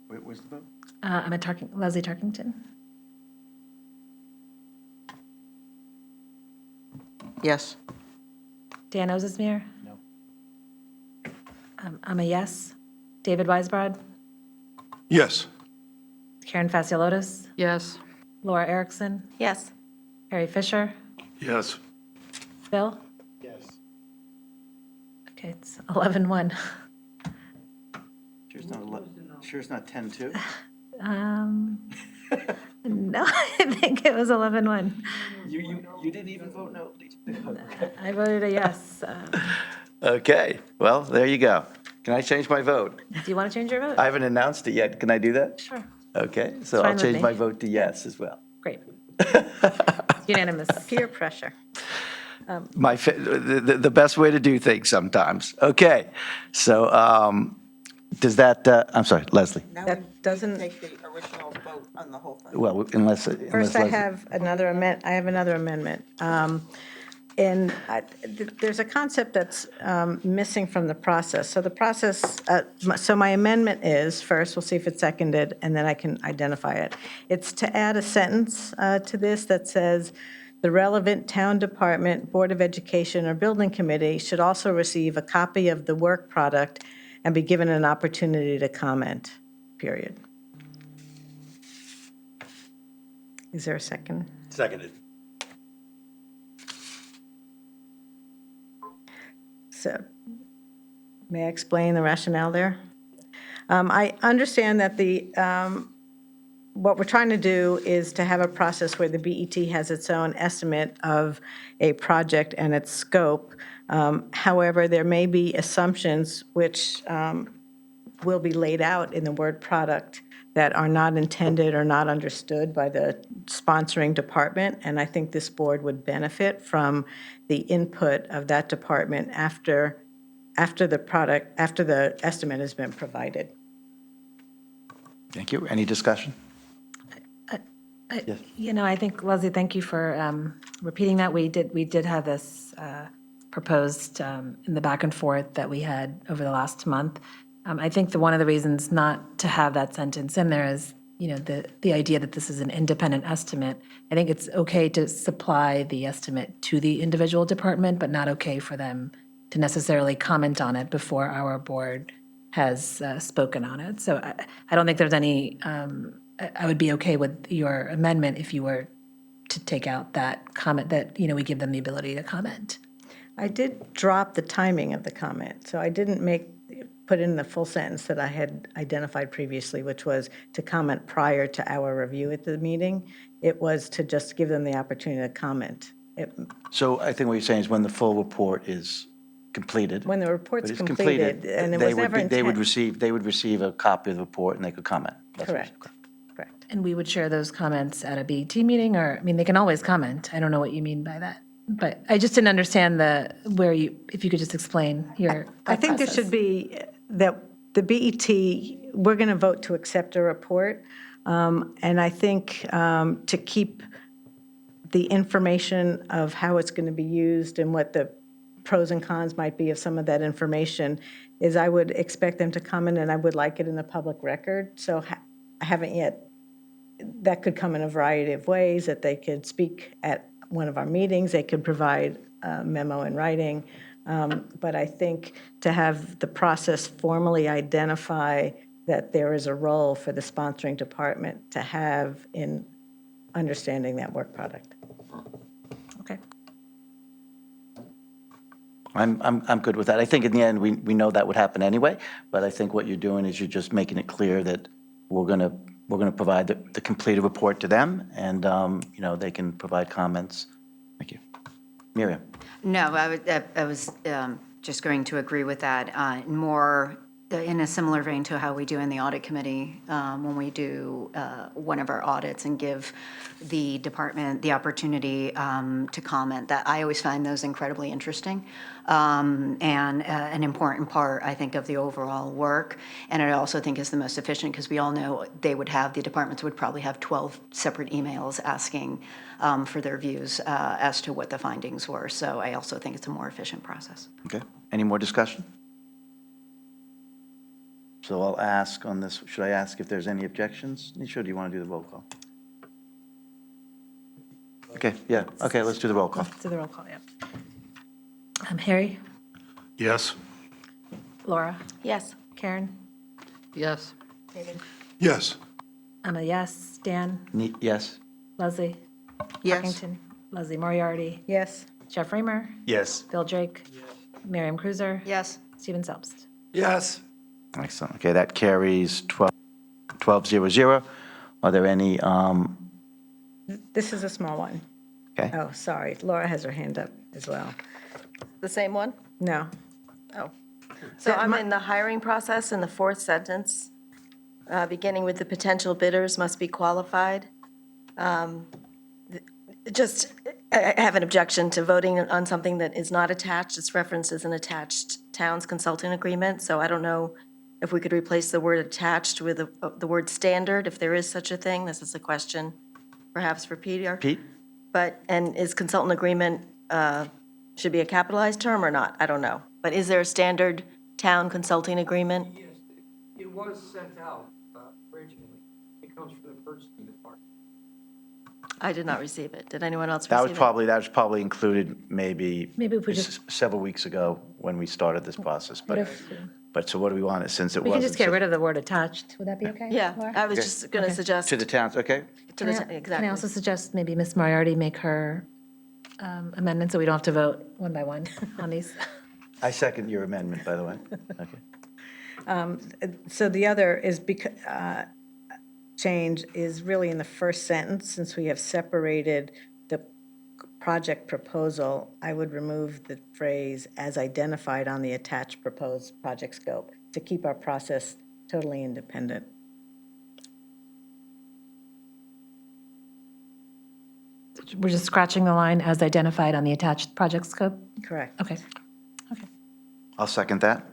Where's the vote? I'm at Leslie Tarkington. Yes. Dan Ozesmere? No. I'm a yes. David Weisbrod? Yes. Karen Fasciolotis? Yes. Laura Erickson? Yes. Harry Fisher? Yes. Bill? Yes. Okay, it's 11-1. Sure it's not 10-2? No, I think it was 11-1. You didn't even vote no? I voted a yes. Okay, well, there you go. Can I change my vote? Do you want to change your vote? I haven't announced it yet. Can I do that? Sure. Okay, so fine I'll with change me. my vote to yes as well. Great. Unanimous. Peer pressure. The best way to do things sometimes. Okay, so does that, I'm sorry, Leslie? That doesn't, Take the original vote on the whole thing. Well, unless first I Leslie- have another amendment. And there's a concept that's missing from the process. So the process, so my amendment is, first, we'll see if it's seconded, and then I can identify it. It's to add a sentence to this that says, "The relevant town department, Board of Education, or building committee should also receive a copy of the work product and be given an opportunity to comment," period. Is there a second? Seconded. So, may I explain the rationale there? I understand that what we're trying to do is to have a process where the BET has its own estimate of a project and its scope. However, there may be assumptions which will be laid out in the word product that are not intended or not understood by the sponsoring department, and I think this board would benefit from the input of that department after the estimate has been provided. Thank you. Any discussion? I think, Leslie, thank you for repeating that. We did have this proposed in the back and forth that we had over the last month. I think one of the reasons not to have that sentence in there is, the idea that this is an independent estimate. I think it's okay to supply the estimate to the individual department, but not okay for them to necessarily comment on it before our board has spoken on it. So I don't think there's any, I would be okay with your amendment if you were to take out that comment that, we give them the ability to comment. I did drop the timing of the comment, so I didn't put in the full sentence that I had identified previously, which was to comment prior to our review at the meeting. It was to just give them the opportunity to comment. So I think what you're saying is when the full report is completed. When the report's but it's completed, and it they was would never be- intent. They would receive a copy of the report and they could comment. That's what- Correct, correct. And we would share those comments at a BET meeting, or, I mean, they can always comment. I don't know what you mean by that. But I just didn't understand if you could just explain your I thought think there process. should be, that the BET, we're going to vote to accept a report. And I think to keep the information of how it's going to be used and what the pros and cons might be of some of that information, is I would expect them to come in, and I would like it in the public record. So I haven't yet, that could come in a variety of ways, that they could speak at one of our meetings, they could provide a memo in writing. But I think to have the process formally identify that there is a role for the sponsoring department to have in understanding that work product. Okay. I'm good with that. I think in the end, we know that would happen anyway, but I think what you're doing is you're just making it clear that we're going to provide the completed report to them, and, they can provide comments. Thank you. Miriam? No, I was just going to agree with that, more in a similar vein to how we do in the audit committee, when we do one of our audits and give the department the opportunity to comment. That I always find those incredibly interesting, and an important part, I think, of the overall work. And I also think is the most efficient, because we all know the departments would probably have 12 separate emails asking for their views as to what the findings were. So I also think it's a more efficient process. Okay. Any more discussion? So I'll ask on this, should I ask if there's any objections? Nisha, or do you want to do the roll call? Okay, yeah, okay, let's do the roll call. Let's do the roll call, yeah. Harry? Yes. Laura? Yes. Karen? Yes. Yes. I'm a yes. Dan? Yes? Leslie? Yes. Parkington? Leslie Moriarty? Yes? Jeff Raymer? Yes. Bill Drake? Miriam Cruiser? Yes. Stephen Selbst? Yes. Excellent. Okay, that carries 12-0. Are there any, This is a small one. okay? Oh, sorry, Laura has her hand up as well. The same one? No. Oh. So I'm in the hiring process in the fourth sentence, beginning with the potential bidders must be qualified. Just, I have an objection to voting on something that is not attached. It's referenced as an attached towns consulting agreement, so I don't know if we could replace the word attached with the word standard, if there is such a thing. This is a question perhaps for Peter. Pete? And is consultant agreement, should be a capitalized term or not? I don't know. But is there a standard town consulting agreement? Yes, it was sent out originally. It comes from the purchasing department. I did not receive it. Did anyone else That receive was it? probably included maybe Maybe if we just- several weeks ago when we started this process, What but, if, so what do we want, since it we wasn't? can just get rid of the word attached. Would that be okay? Yeah, Laura? I was Okay. just going to Okay. suggest. To the towns, okay? to the Can I exactly. also suggest maybe Ms. Moriarty make her amendment, so we don't have to vote one by one on these? I second your amendment, by the way. Okay. So the other is change is really in the first sentence, since we have separated the project proposal. I would remove the phrase "as identified on the attached proposed project scope" to keep our process totally independent. We're just scratching the line as identified on the attached project scope? Correct. Okay. I'll second that.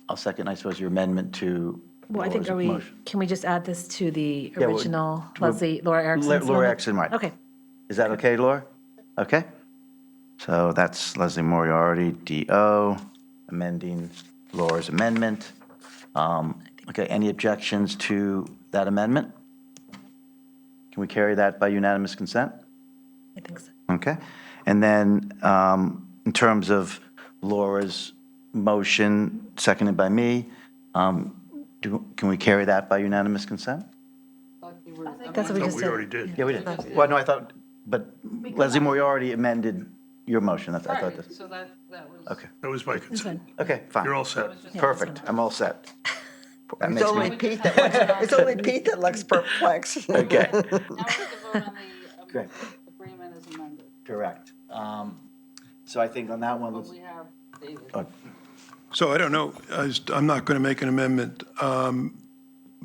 I'll second, I suppose, your amendment to Well, I think, Laura's motion. can we just add this to the Yeah, well, original to- Laura Erickson's Laura amendment? Erickson, right. Okay. Is that okay, Laura? Okay. So that's Leslie Moriarty, DO, amending Laura's amendment. Okay, any objections to that amendment? Can we carry that by unanimous consent? I think so. Okay. And then in terms of Laura's motion, seconded by me, can we carry that by unanimous consent? That's what we just did. did. Yeah, we did. Well, no, I thought, but Leslie Moriarty amended your motion. I thought that. So that was. Okay, That was my That's consent. fine. okay, fine. You're all set. Perfect, I'm all set. That It's makes only me, Pete that looks, it's only Pete that looks perplexed. okay, Now we have to vote on Great. the agreement as amended. correct. So I think on that one, let's. So I don't know, I'm not going to make an amendment.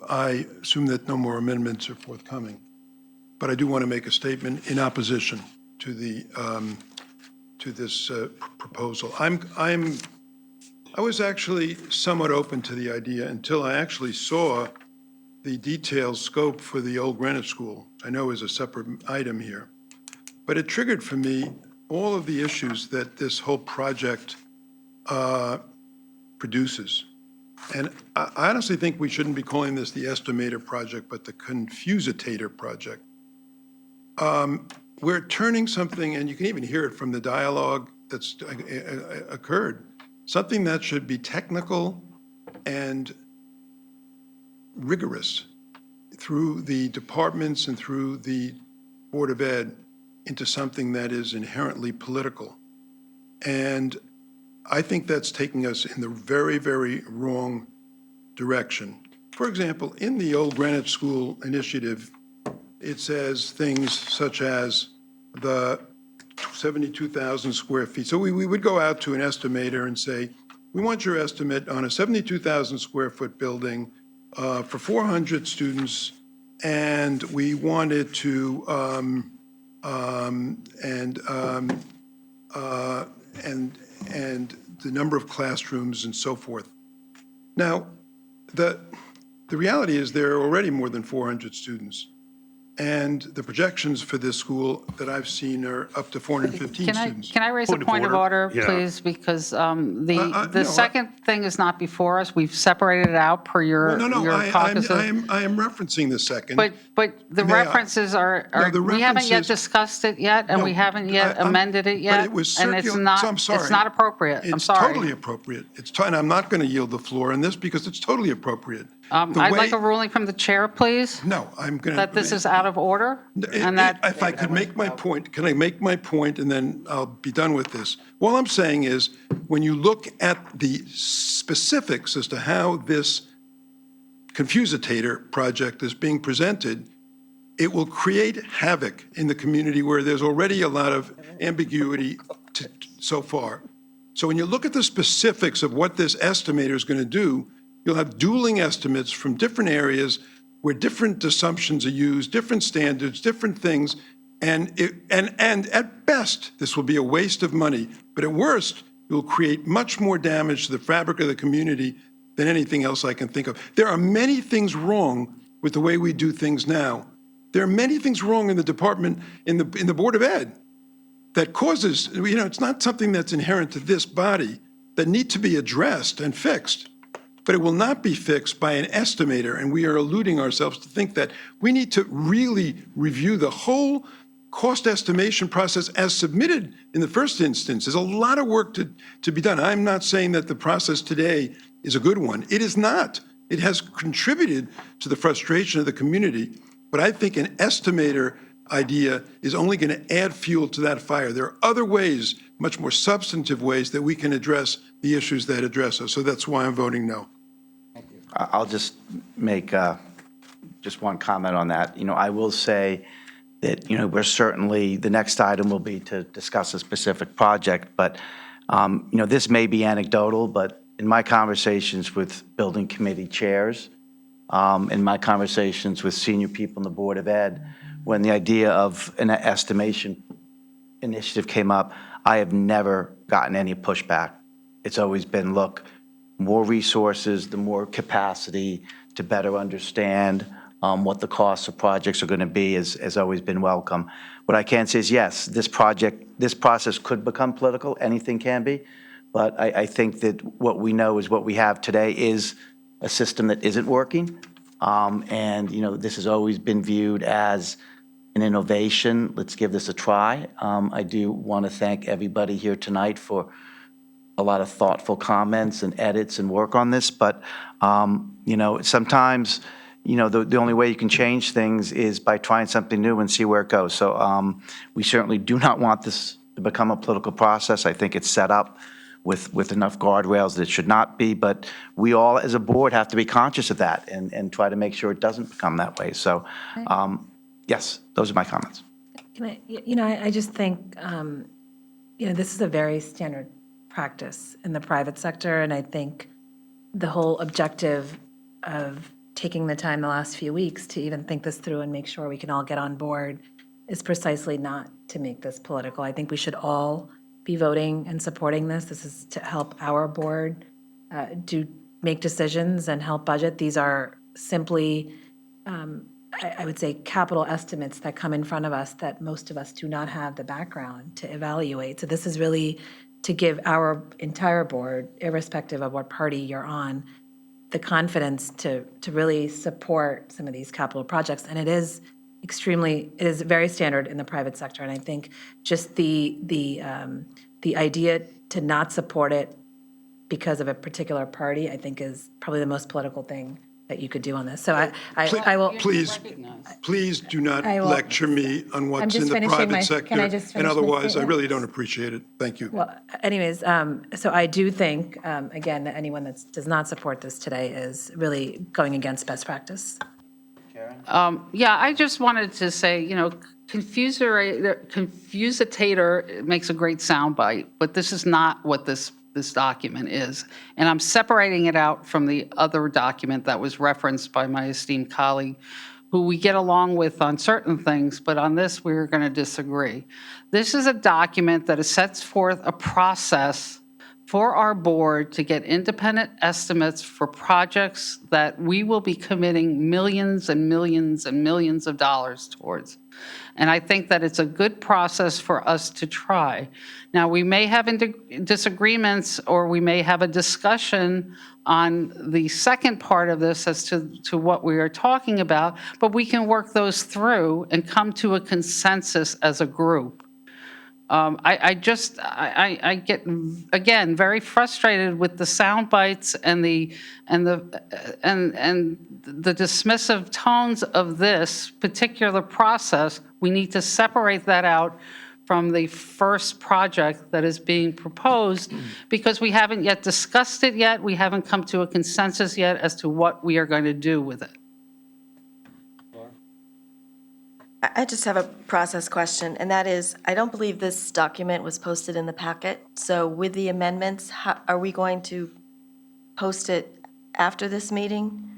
I assume that no more amendments are forthcoming. But I do want to make a statement in opposition to this proposal. I was actually somewhat open to the idea until I actually saw the detailed scope for the old Greenwich School, which I know is a separate item here. But it triggered for me all of the issues that this whole project produces. And I honestly think we shouldn't be calling this the estimator project, but the confusitator project. We're turning something, and you can even hear it from the dialogue that's occurred, something that should be technical and rigorous through the departments and through the Board of Ed into something that is inherently political. And I think that's taking us in the very, very wrong direction. For example, in the old Greenwich School initiative, it says things such as the 72,000 square feet. So we would go out to an estimator and say, we want your estimate on a 72,000 square foot building for 400 students, and we wanted to, and the number of classrooms and so forth. Now, the reality is there are already more than 400 students. And the projections for this school that I've seen are up to 415 students. Can I raise a point of order, please? Because the no, second thing is not before us. We've separated it out per your No, caucuses. I am referencing the second. But the May I- references are, No, the we haven't yet references- discussed it yet, and we No, haven't yet I'm- amended it yet. But it was And it's circular, not, so I'm sorry. it's not appropriate. I'm It's sorry. totally appropriate. And I'm not going to yield the floor on this because it's totally appropriate. The I'd like way- a ruling from the chair, please, No, I'm going to. that this is out of order, and that, If I could make my point, can I make my point and then I'll be done with this? All I'm saying is, when you look at the specifics as to how this confusitator project is being presented, it will create havoc in the community where there's already a lot of ambiguity so far. So when you look at the specifics of what this estimator is going to do, you'll have dueling estimates from different areas where different assumptions are used, different standards, different things, and at best, this will be a waste of money, but at worst, it will create much more damage to the fabric of the community than anything else I can think of. There are many things wrong with the way we do things now. There are many things wrong in the department, in the Board of Ed, that causes, it's not something that's inherent to this body that need to be addressed and fixed. But it will not be fixed by an estimator, and we are eluding ourselves to think that we need to really review the whole cost estimation process as submitted in the first instance. There's a lot of work to be done. I'm not saying that the process today is a good one. It is not. It has contributed to the frustration of the community, but I think an estimator idea is only going to add fuel to that fire. There are other ways, much more substantive ways, that we can address the issues that address us. So that's why I'm voting no. I'll just make just one comment on that. I will say that, we're certainly, the next item will be to discuss a specific project, but, this may be anecdotal, but in my conversations with building committee chairs, in my conversations with senior people in the Board of Ed, when the idea of an estimation initiative came up, I have never gotten any pushback. It's always been, look, more resources, the more capacity to better understand what the costs of projects are going to be has always been welcome. What I can say is, yes, this process could become political. Anything can be. But I think that what we know is what we have today is a system that isn't working. And, this has always been viewed as an innovation. Let's give this a try. I do want to thank everybody here tonight for a lot of thoughtful comments and edits and work on this, but, sometimes, the only way you can change things is by trying something new and see where it goes. So we certainly do not want this to become a political process. I think it's set up with enough guardrails that it should not be, but we all as a board have to be conscious of that and try to make sure it doesn't become that way. So, yes, those are my comments. Can I just think, this is a very standard practice in the private sector, and I think the whole objective of taking the time the last few weeks to even think this through and make sure we can all get on board is precisely not to make this political. I think we should all be voting and supporting this. This is to help our board make decisions and help budget. These are simply, I would say, capital estimates that come in front of us that most of us do not have the background to evaluate. So this is really to give our entire board, irrespective of what party you're on, the confidence to really support some of these capital projects. And it is very standard in the private sector. And I think just the idea to not support it because of a particular party, I think is probably the most political thing that you could do on this. So I will. Please do not I will- lecture me on what's in just the finishing private my- sector. can I just And finish my otherwise, I statement? really don't appreciate it. Thank you. Well, anyways, so I do think, again, that anyone that does not support this today is really going against best practice. Yeah, I just wanted to say, confusitator makes a great soundbite, but this is not what this document is. And I'm separating it out from the other document that was referenced by my esteemed colleague, who we get along with on certain things, but on this, we're going to disagree. This is a document that sets forth a process for our board to get independent estimates for projects that we will be committing millions and millions and millions of dollars towards. And I think that it's a good process for us to try. Now, we may have disagreements, or we may have a discussion on the second part of this as to what we are talking about, but we can work those through and come to a consensus as a group. I get, again, very frustrated with the sound bites and the dismissive tones of this particular process. We need to separate that out from the first project that is being proposed, because we haven't yet discussed it yet. We haven't come to a consensus yet as to what we are going to do with it. I just have a process question, and that is, I don't believe this document was posted in the packet. So with the amendments, are we going to post it after this meeting,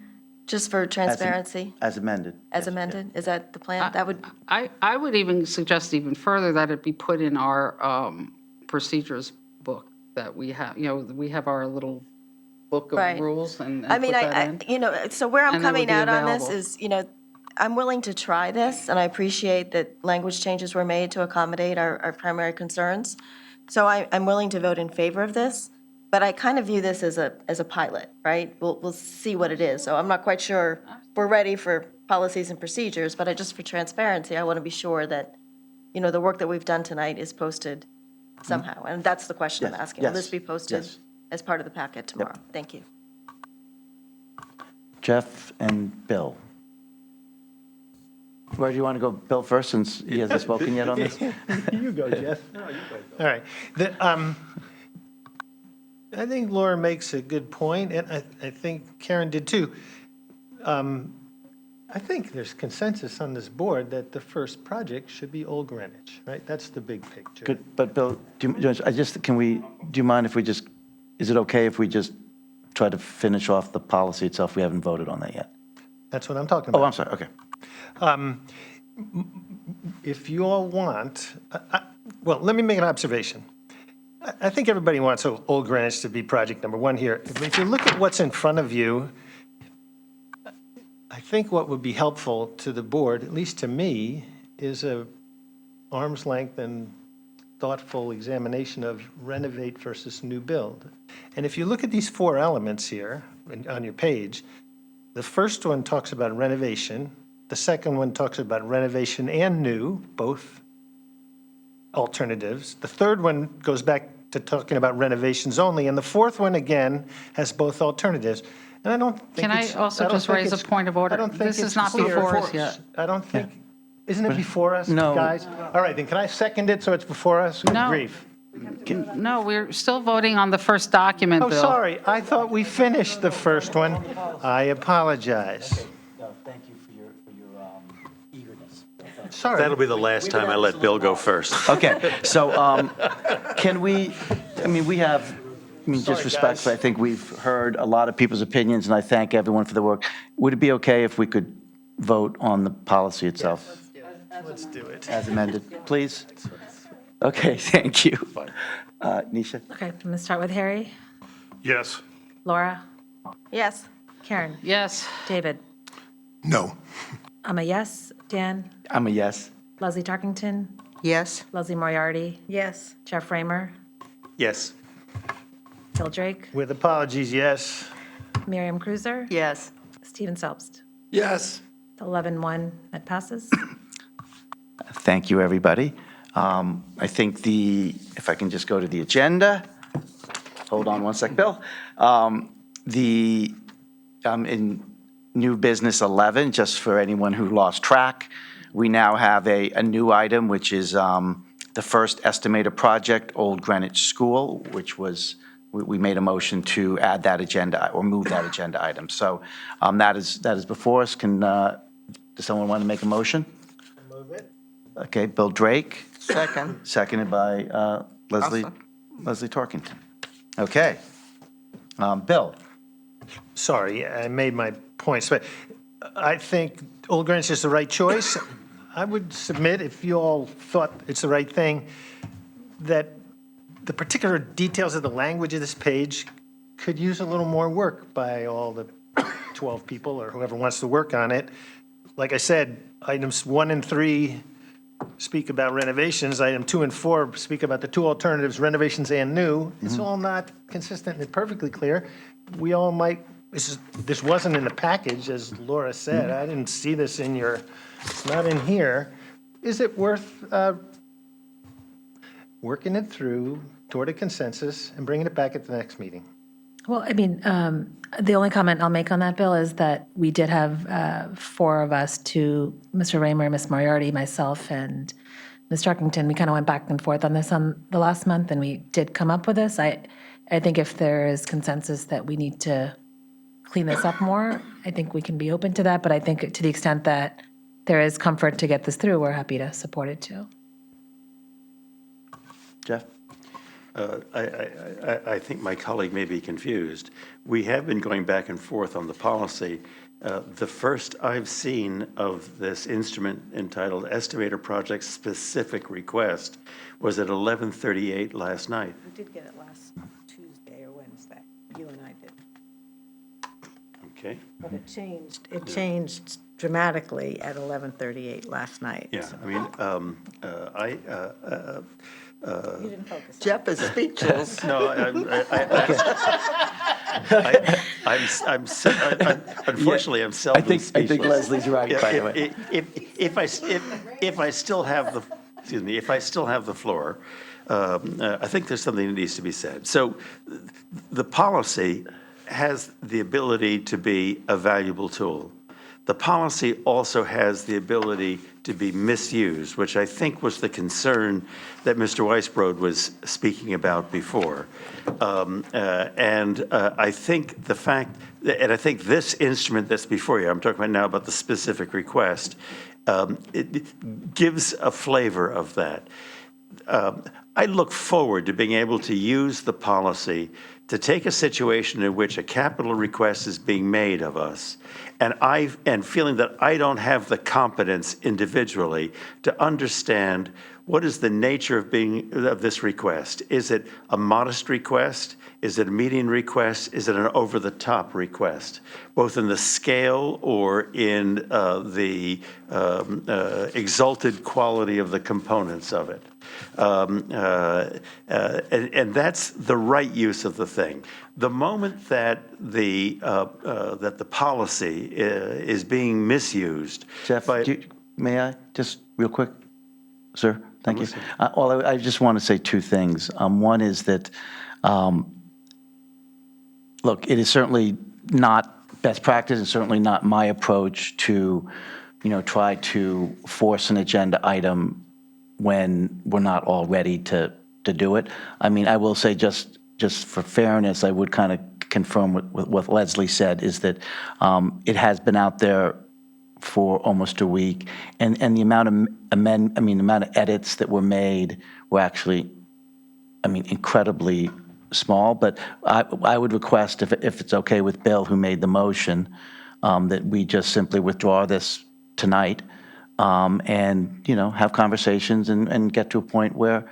just for transparency? As amended. As amended? Is that the plan? That would, I would even suggest even further that it be put in our procedures book that we have. We have our little book of Right. rules and I mean, put that in. so where I'm And it would coming be out on this available. is, I'm willing to try this, and I appreciate that language changes were made to accommodate our primary concerns. So I'm willing to vote in favor of this, but I kind of view this as a pilot, right? We'll see what it is. So I'm not quite sure we're ready for policies and procedures, but just for transparency, I want to be sure that, the work that we've done tonight is posted somehow. And that's the question I'm Yes, asking. Will this yes, be posted yes. as part of the packet tomorrow? Thank you. Jeff and Bill. Where do you want to go? Bill first, since he hasn't spoken yet on this? You go, Jeff. All right. I think Laura makes a good point, and I think Karen did too. I think there's consensus on this board that the first project should be Old Greenwich, right? That's the big picture. Good, but Bill, do you mind if we just, is it okay if we just try to finish off the policy itself? We haven't voted on that yet. That's what I'm talking about. Oh, I'm sorry, okay. If you all want, well, let me make an observation. I think everybody wants Old Greenwich to be project number one here. If you look at what's in front of you, I think what would be helpful to the board, at least to me, is a arm's length and thoughtful examination of renovate versus new build. And if you look at these four elements here on your page, the first one talks about renovation. The second one talks about renovation and new, both alternatives. The third one goes back to talking about renovations only. And the fourth one, again, has both alternatives. And I don't think Can I it's- also I don't just think raise a it's- point of order? I don't think This is it's not clear. before us yet. I don't think, isn't it before us, No. guys? All right, then can I second it so it's before us? Good No. grief. No, we're still voting on the first document, Oh, Bill. sorry, I thought we finished the first one. I apologize. No, thank you for your eagerness. Sorry. That'll be the last time I let Bill go first. Okay, so can we, I mean, we have, I mean, just Sorry, respectfully, I guys. think we've heard a lot of people's opinions, and I thank everyone for the work. Would it be okay if we could vote on the policy itself Let's do it. as amended, please? Okay, thank you. Nisha? Okay, I'm going to start with Harry, Yes. Laura, Yes. Karen, Yes. David. No. I'm a yes. Dan, I'm a yes. Leslie Tarkington, Yes? Leslie Moriarty, Yes. Jeff Raymer, Yes. Bill Drake, With apologies, yes. Miriam Cruiser, Yes. Stephen Selbst. Yes. 11-1, that passes. Thank you, everybody. I think if I can just go to the agenda, hold on one sec, Bill. In new business 11, just for anyone who lost track, we now have a new item, which is the first estimator project, Old Greenwich School, which was, we made a motion to add that agenda, or move that agenda item. So that is before us. Does someone want to make a motion? Move it. Okay, Bill Drake, Second. seconded by Leslie Tarkington. Okay. Bill? Sorry, I made my points, but I think Old Greenwich is the right choice. I would submit, if you all thought it's the right thing, that the particular details of the language of this page could use a little more work by all the 12 people or whoever wants to work on it. Like I said, items 1 and 3 speak about renovations. Item 2 and 4 speak about the two alternatives, renovations and new. It's all not consistent and perfectly clear. We all might, this wasn't in the package, as Laura said. I didn't see this in it's not in here. Is it worth working it through toward a consensus and bringing it back at the next meeting? Well, I mean, the only comment I'll make on that, Bill, is that we did have 4 of us, Mr. Raymer, Ms. Moriarty, myself, and Ms. Tarkington. We kind of went back and forth on this on the last month, and we did come up with this. I think if there is consensus that we need to clean this up more, I think we can be open to that. But I think to the extent that there is comfort to get this through, we're happy to support it too. Jeff? I think my colleague may be confused. We have been going back and forth on the policy. The first I've seen of this instrument entitled Estimator Project Specific Request was at 11:38 last night. We did get it last Tuesday or Wednesday. You and I did. Okay? But it changed dramatically at 11:38 last night. Yeah, I mean, You didn't focus. Jeff is speechless. no, unfortunately, I'm seldom I think speechless. Leslie's right, by the way. If I still have the floor, I think there's something that needs to be said. So the policy has the ability to be a valuable tool. The policy also has the ability to be misused, which I think was the concern that Mr. Weisbrod was speaking about before. I think the fact, and I think this instrument that's before you, I'm talking about now about the specific request, it gives a flavor of that. I look forward to being able to use the policy to take a situation in which a capital request is being made of us, and feeling that I don't have the competence individually to understand what is the nature of this request. Is it a modest request? Is it a median request? Is it an over-the-top request, both in the scale or in the exalted quality of the components of it? And that's the right use of the thing. The moment that the policy is being misused, Jeff, may I, just real quick, sir? Thank you. listening. Well, I just want to say 2 things. One is that, look, it is certainly not best practice and certainly not my approach to, try to force an agenda item when we're not all ready to do it. I mean, I will say just for fairness, I would kind of confirm with what Leslie said, is that it has been out there for almost a week. And the amount of the amount of edits that were made were actually, incredibly small. But I would request, if it's okay with Bill, who made the motion, that we just simply withdraw this tonight, and, have conversations and get to a point where,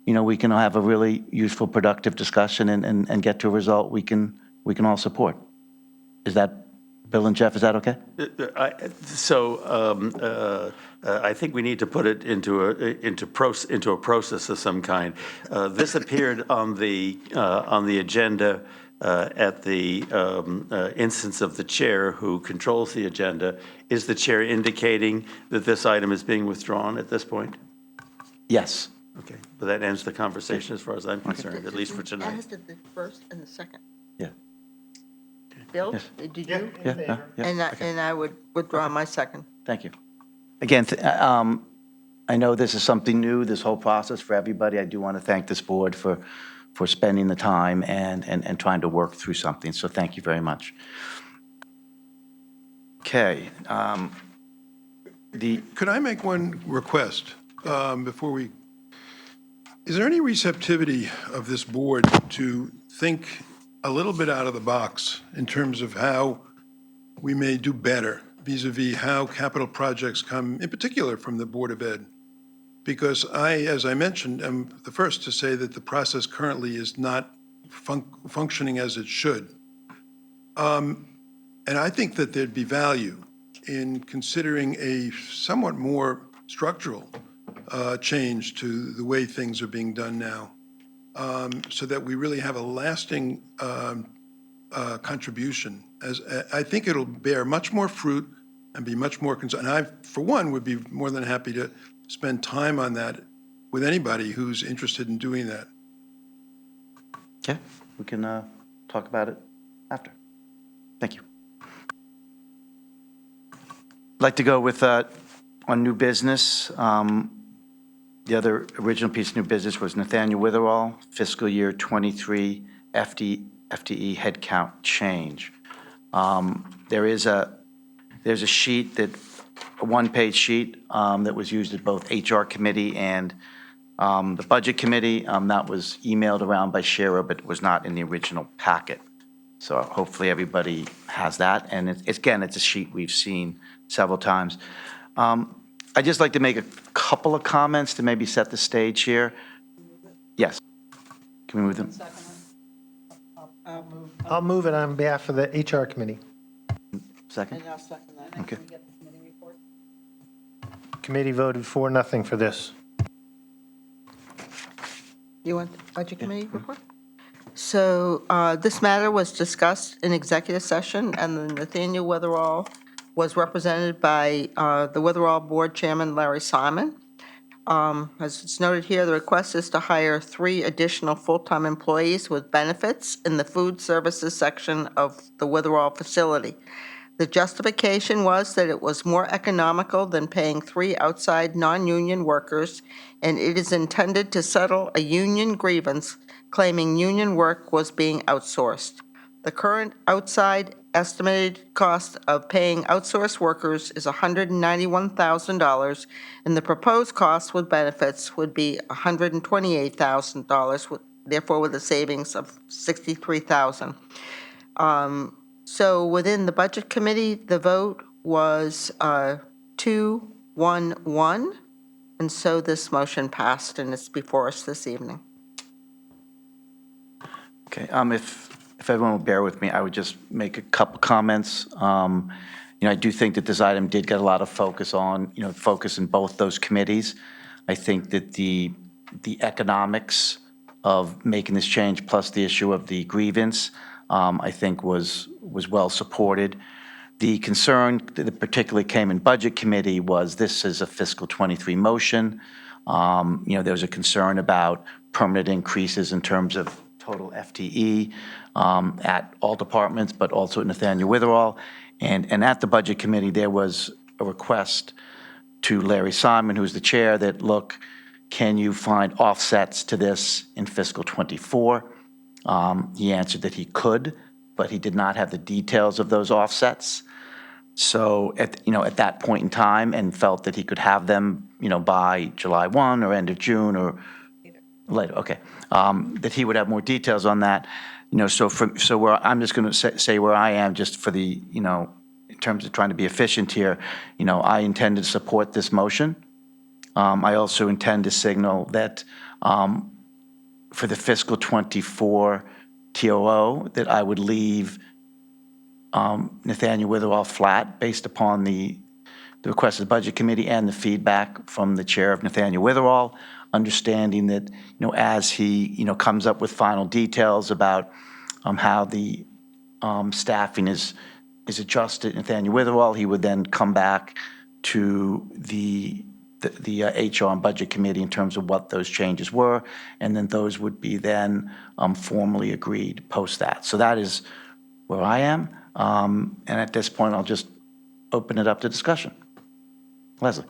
we can have a really useful, productive discussion and get to a result we can all support. Is that, Bill and Jeff, is that okay? I think we need to put it into a process of some kind. This appeared on the agenda at the instance of the chair who controls the agenda. Is the chair indicating that this item is being withdrawn at this point? Yes. Okay, but that ends the conversation as far as I'm concerned, at least for As tonight. did the first and the second. Yeah. Bill, did you? Yeah. And I would withdraw my second. Thank you. Again, I know this is something new, this whole process for everybody. I do want to thank this board for spending the time and trying to work through something, so thank you very much. Okay. Could I make one request before we, is there any receptivity of this board to think a little bit out of the box in terms of how we may do better vis-a-vis how capital projects come, in particular from the Board of Ed? Because as I mentioned, am the first to say that the process currently is not functioning as it should. And I think that there'd be value in considering a somewhat more structural change to the way things are being done now, so that we really have a lasting contribution. As I think it'll bear much more fruit and be much more concerned. And I, for one, would be more than happy to spend time on that with anybody who's interested in doing that. Okay, we can talk about it after. Thank you. I'd like to go with on new business. The other original piece of new business was Nathaniel Witherall, fiscal year 23 FTE headcount change. There's a sheet a one-page sheet that was used at both HR committee and the budget committee. That was emailed around by Shara, but was not in the original packet. So hopefully everybody has that. And it's a sheet we've seen several times. I'd just like to make a couple of comments to maybe set the stage here. Yes. Can we move them? I'll move it on behalf of the HR committee. Second? I'll second that. Okay. Committee voted 4-0 for this. You want the budget committee report? So this matter was discussed in executive session, and the Nathaniel Witherall was represented by the Witherall Board Chairman, Larry Simon. As it's noted here, the request is to hire 3 additional full-time employees with benefits in the food services section of the Witherall facility. The justification was that it was more economical than paying 3 outside non-union workers, and it is intended to settle a union grievance claiming union work was being outsourced. The current outside estimated cost of paying outsourced workers is $191,000, and the proposed cost with benefits would be $128,000, therefore with a savings of $63,000. So within the Budget Committee, the vote was 2-1-1, and so this motion passed, and it's before us this evening. Okay, if everyone will bear with me, I would just make a couple comments. I do think that this item did get a lot of focus in both those committees. I think that the economics of making this change, plus the issue of the grievance, I think was well supported. The concern that particularly came in Budget Committee was this is a fiscal 23 motion. There was a concern about permanent increases in terms of total FTE at all departments, but also at Nathaniel Witherall. And at the Budget Committee, there was a request to Larry Simon, who's the chair, that, look, can you find offsets to this in fiscal 24? He answered that he could, but he did not have the details of those offsets. So at that point in time, and felt that he could have them, by July 1 or end of June or later, okay. That he would have more details on that, so where, I'm just going to say where I am, just for the, in terms of trying to be efficient here, I intend to support this motion. I also intend to signal that for the fiscal '24 TOO, that I would leave Nathaniel Witherall flat based upon the request of the Budget Committee and the feedback from the chair of Nathaniel Witherall, understanding that, as he, comes up with final details about how the staffing is adjusted, Nathaniel Witherall, he would then come back to the HR and Budget Committee in terms of what those changes were, and then those would be then formally agreed post that. So that is where I am, and at this point, I'll just open it up to discussion. Leslie?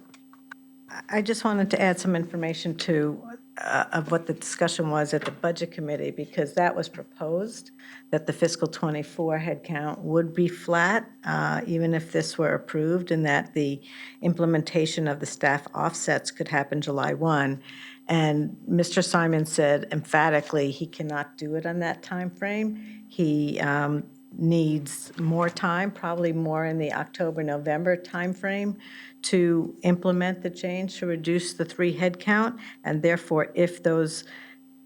I just wanted to add some information of what the discussion was at the Budget Committee, because that was proposed, that the fiscal '24 headcount would be flat, even if this were approved, and that the implementation of the staff offsets could happen July 1. And Mr. Simon said emphatically he cannot do it on that time frame. He needs more time, probably more in the October-November timeframe, to implement the change to reduce the 3 headcount, and therefore, if those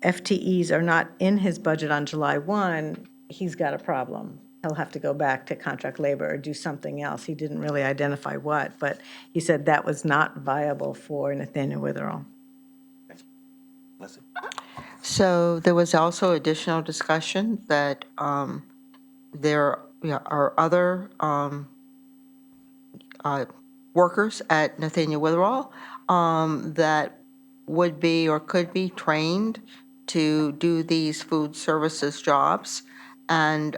FTEs are not in his budget on July 1, he's got a problem. He'll have to go back to contract labor or do something else. He didn't really identify what, but he said that was not viable for Nathaniel Witherall. So there was also additional discussion that there are other workers at Nathaniel Witherall that would be or could be trained to do these food services jobs. And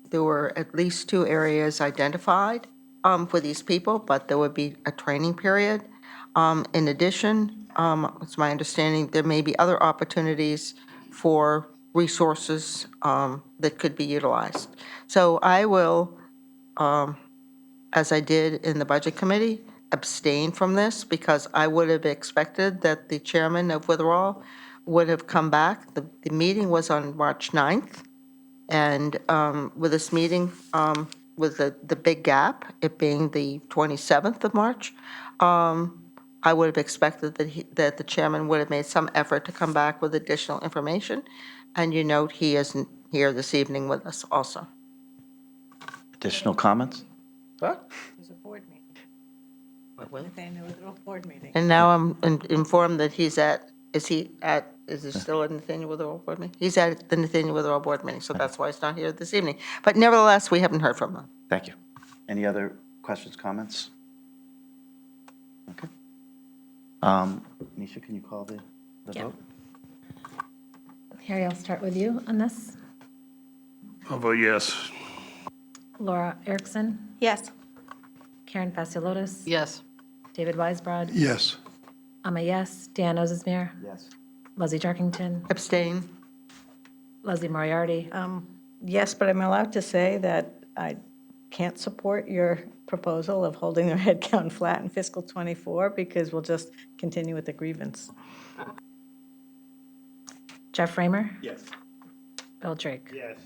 there were at least 2 areas identified for these people, but there would be a training period. In addition, it's my understanding there may be other opportunities for resources that could be utilized. So I will, as I did in the Budget Committee, abstain from this because I would have expected that the chairman of Witherall would have come back. The meeting was on March 9th, and with this meeting, with the big gap, it being the 27th of March, I would have expected that the chairman would have made some effort to come back with additional information. And you note he isn't here this evening with us also. Additional comments? What? There's a board meeting. Nathaniel Witherall board meeting. And now I'm informed that is he still at Nathaniel Witherall board meeting? He's at the Nathaniel Witherall board meeting, so that's why he's not here this evening. But nevertheless, we haven't heard from him. Thank you. Any other questions, comments? Okay. Nisha, can you call the Yeah. vote? Harry, I'll start with you on this. I'll vote yes. Laura Erickson, Yes. Karen Fasciolotis, Yes. David Weisbrod, Yes. I'm a yes. Dan Ozesmere, Yes. Leslie Jarkington, Abstain. Leslie Moriarty. Yes, but I'm allowed to say that I can't support your proposal of holding their headcount flat in fiscal '24 because we'll just continue with the grievance. Jeff Raymer, Yes. Bill Drake, Yes.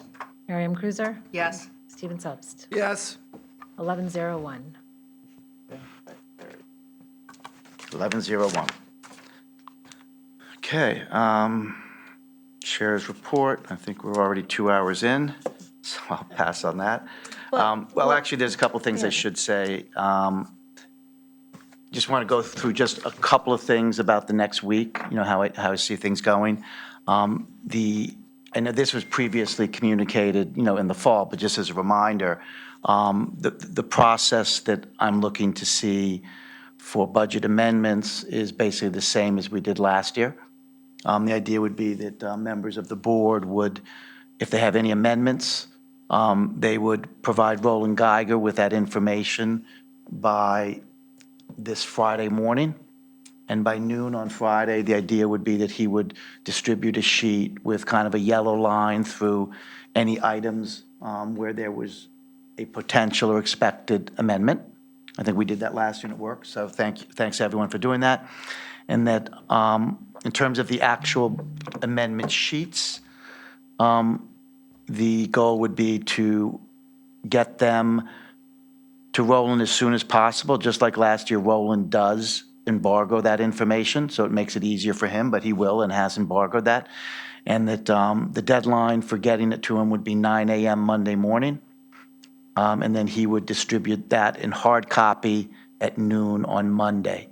Miriam Kreuzer, Yes. Stephen Subst, Yes. 1101. 1101. Okay, Chair's report, I think we're already 2 hours in, so I'll pass on that. Well, actually, there's a couple things I should say. Just want to go through just a couple of things about the next week, how I see things going. I know this was previously communicated, in the fall, but just as a reminder, the process that I'm looking to see for budget amendments is basically the same as we did last year. The idea would be that members of the board would, if they have any amendments, they would provide Roland Geiger with that information by this Friday morning. And by noon on Friday, the idea would be that he would distribute a sheet with kind of a yellow line through any items where there was a potential or expected amendment. I think we did that last year and it worked, so thanks everyone for doing that. And that in terms of the actual amendment sheets, the goal would be to get them to Roland as soon as possible, just like last year, Roland does embargo that information, so it makes it easier for him, but he will and has embargoed that. And that the deadline for getting it to him would be 9 a.m. Monday morning. And then he would distribute that in hard copy at noon on Monday.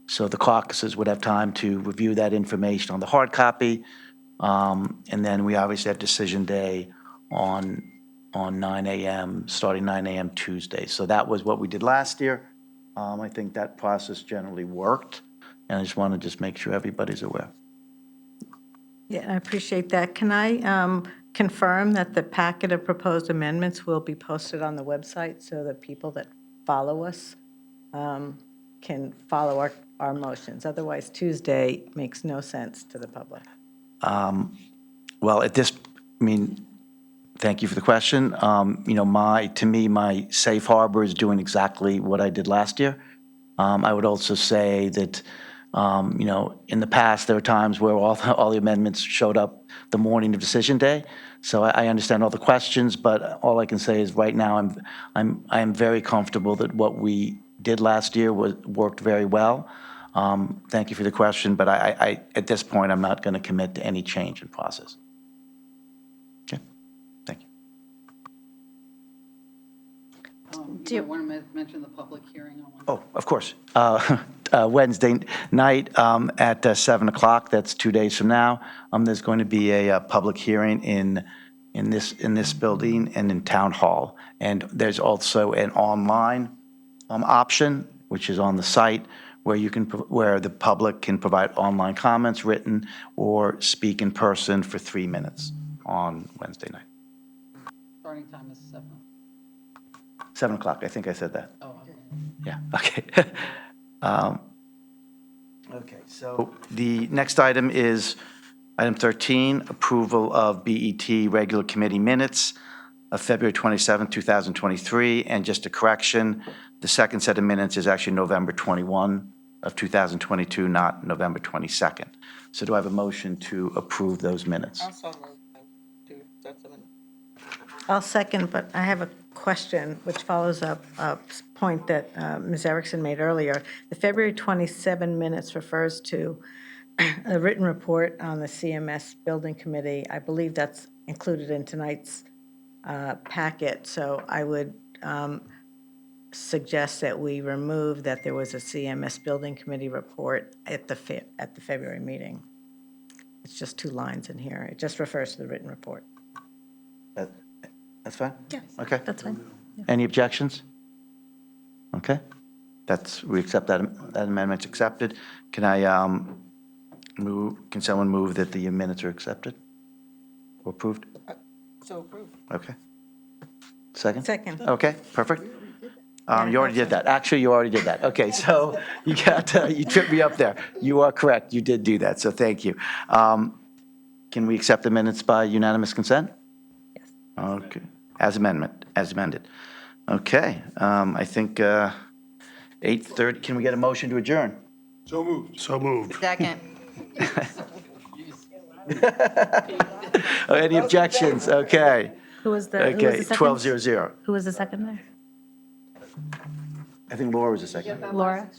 So the caucuses would have time to review that information on the hard copy. And then we obviously have decision day on 9 a.m., starting 9 a.m. Tuesday. So that was what we did last year. I think that process generally worked, and I just want to just make sure everybody's aware. Yeah, I appreciate that. Can I confirm that the packet of proposed amendments will be posted on the website so that people that follow us can follow our motions? Otherwise, Tuesday makes no sense to the public. Well, thank you for the question. To me, my safe harbor is doing exactly what I did last year. I would also say that, in the past, there were times where all the amendments showed up the morning of decision day. So I understand all the questions, but all I can say is right now, I am very comfortable that what we did last year worked very well. Thank you for the question, but I at this point, I'm not going to commit to any change in process. Okay, thank you. Do you want to mention the public hearing on Wednesday? Oh, of course. Wednesday night at 7 o'clock, that's 2 days from now, there's going to be a public hearing in this building and in Town Hall. And there's also an online option, which is on the site, where the public can provide online comments, written, or speak in person for 3 minutes on Wednesday night. Starting time is 7. 7 o'clock, I think I said that. Oh, okay. Yeah, okay. Okay, so the next item is item 13, approval of BET regular committee minutes of February 27, 2023. And just a correction, the second set of minutes is actually November 21 of 2022, not November 22nd. So do I have a motion to approve those minutes? I'll second, but I have a question which follows up a point that Ms. Erickson made earlier. The February 27 minutes refers to a written report on the CMS Building Committee. I believe that's included in tonight's packet, so I would suggest that we remove that there was a CMS Building Committee report at the February meeting. It's just 2 lines in here. It just refers to the written report. That's fine? Yes. Okay. That's fine. Any objections? Okay. We accept that amendment's accepted. Can someone move that the minutes are accepted or approved? So approved. Okay. Second? Second. Okay, perfect. You already did that. Actually, you already did that. Okay, so you tripped me up there. You are correct. You did do that, so thank you. Can we accept the minutes by unanimous consent? Yes. Okay, as amended. Okay, I think 8:30, can we get a motion to adjourn? So moved. Second. Any objections? Okay. Who was the Okay, second? 12:00. Who was the second there? I think Laura was the second. Laura?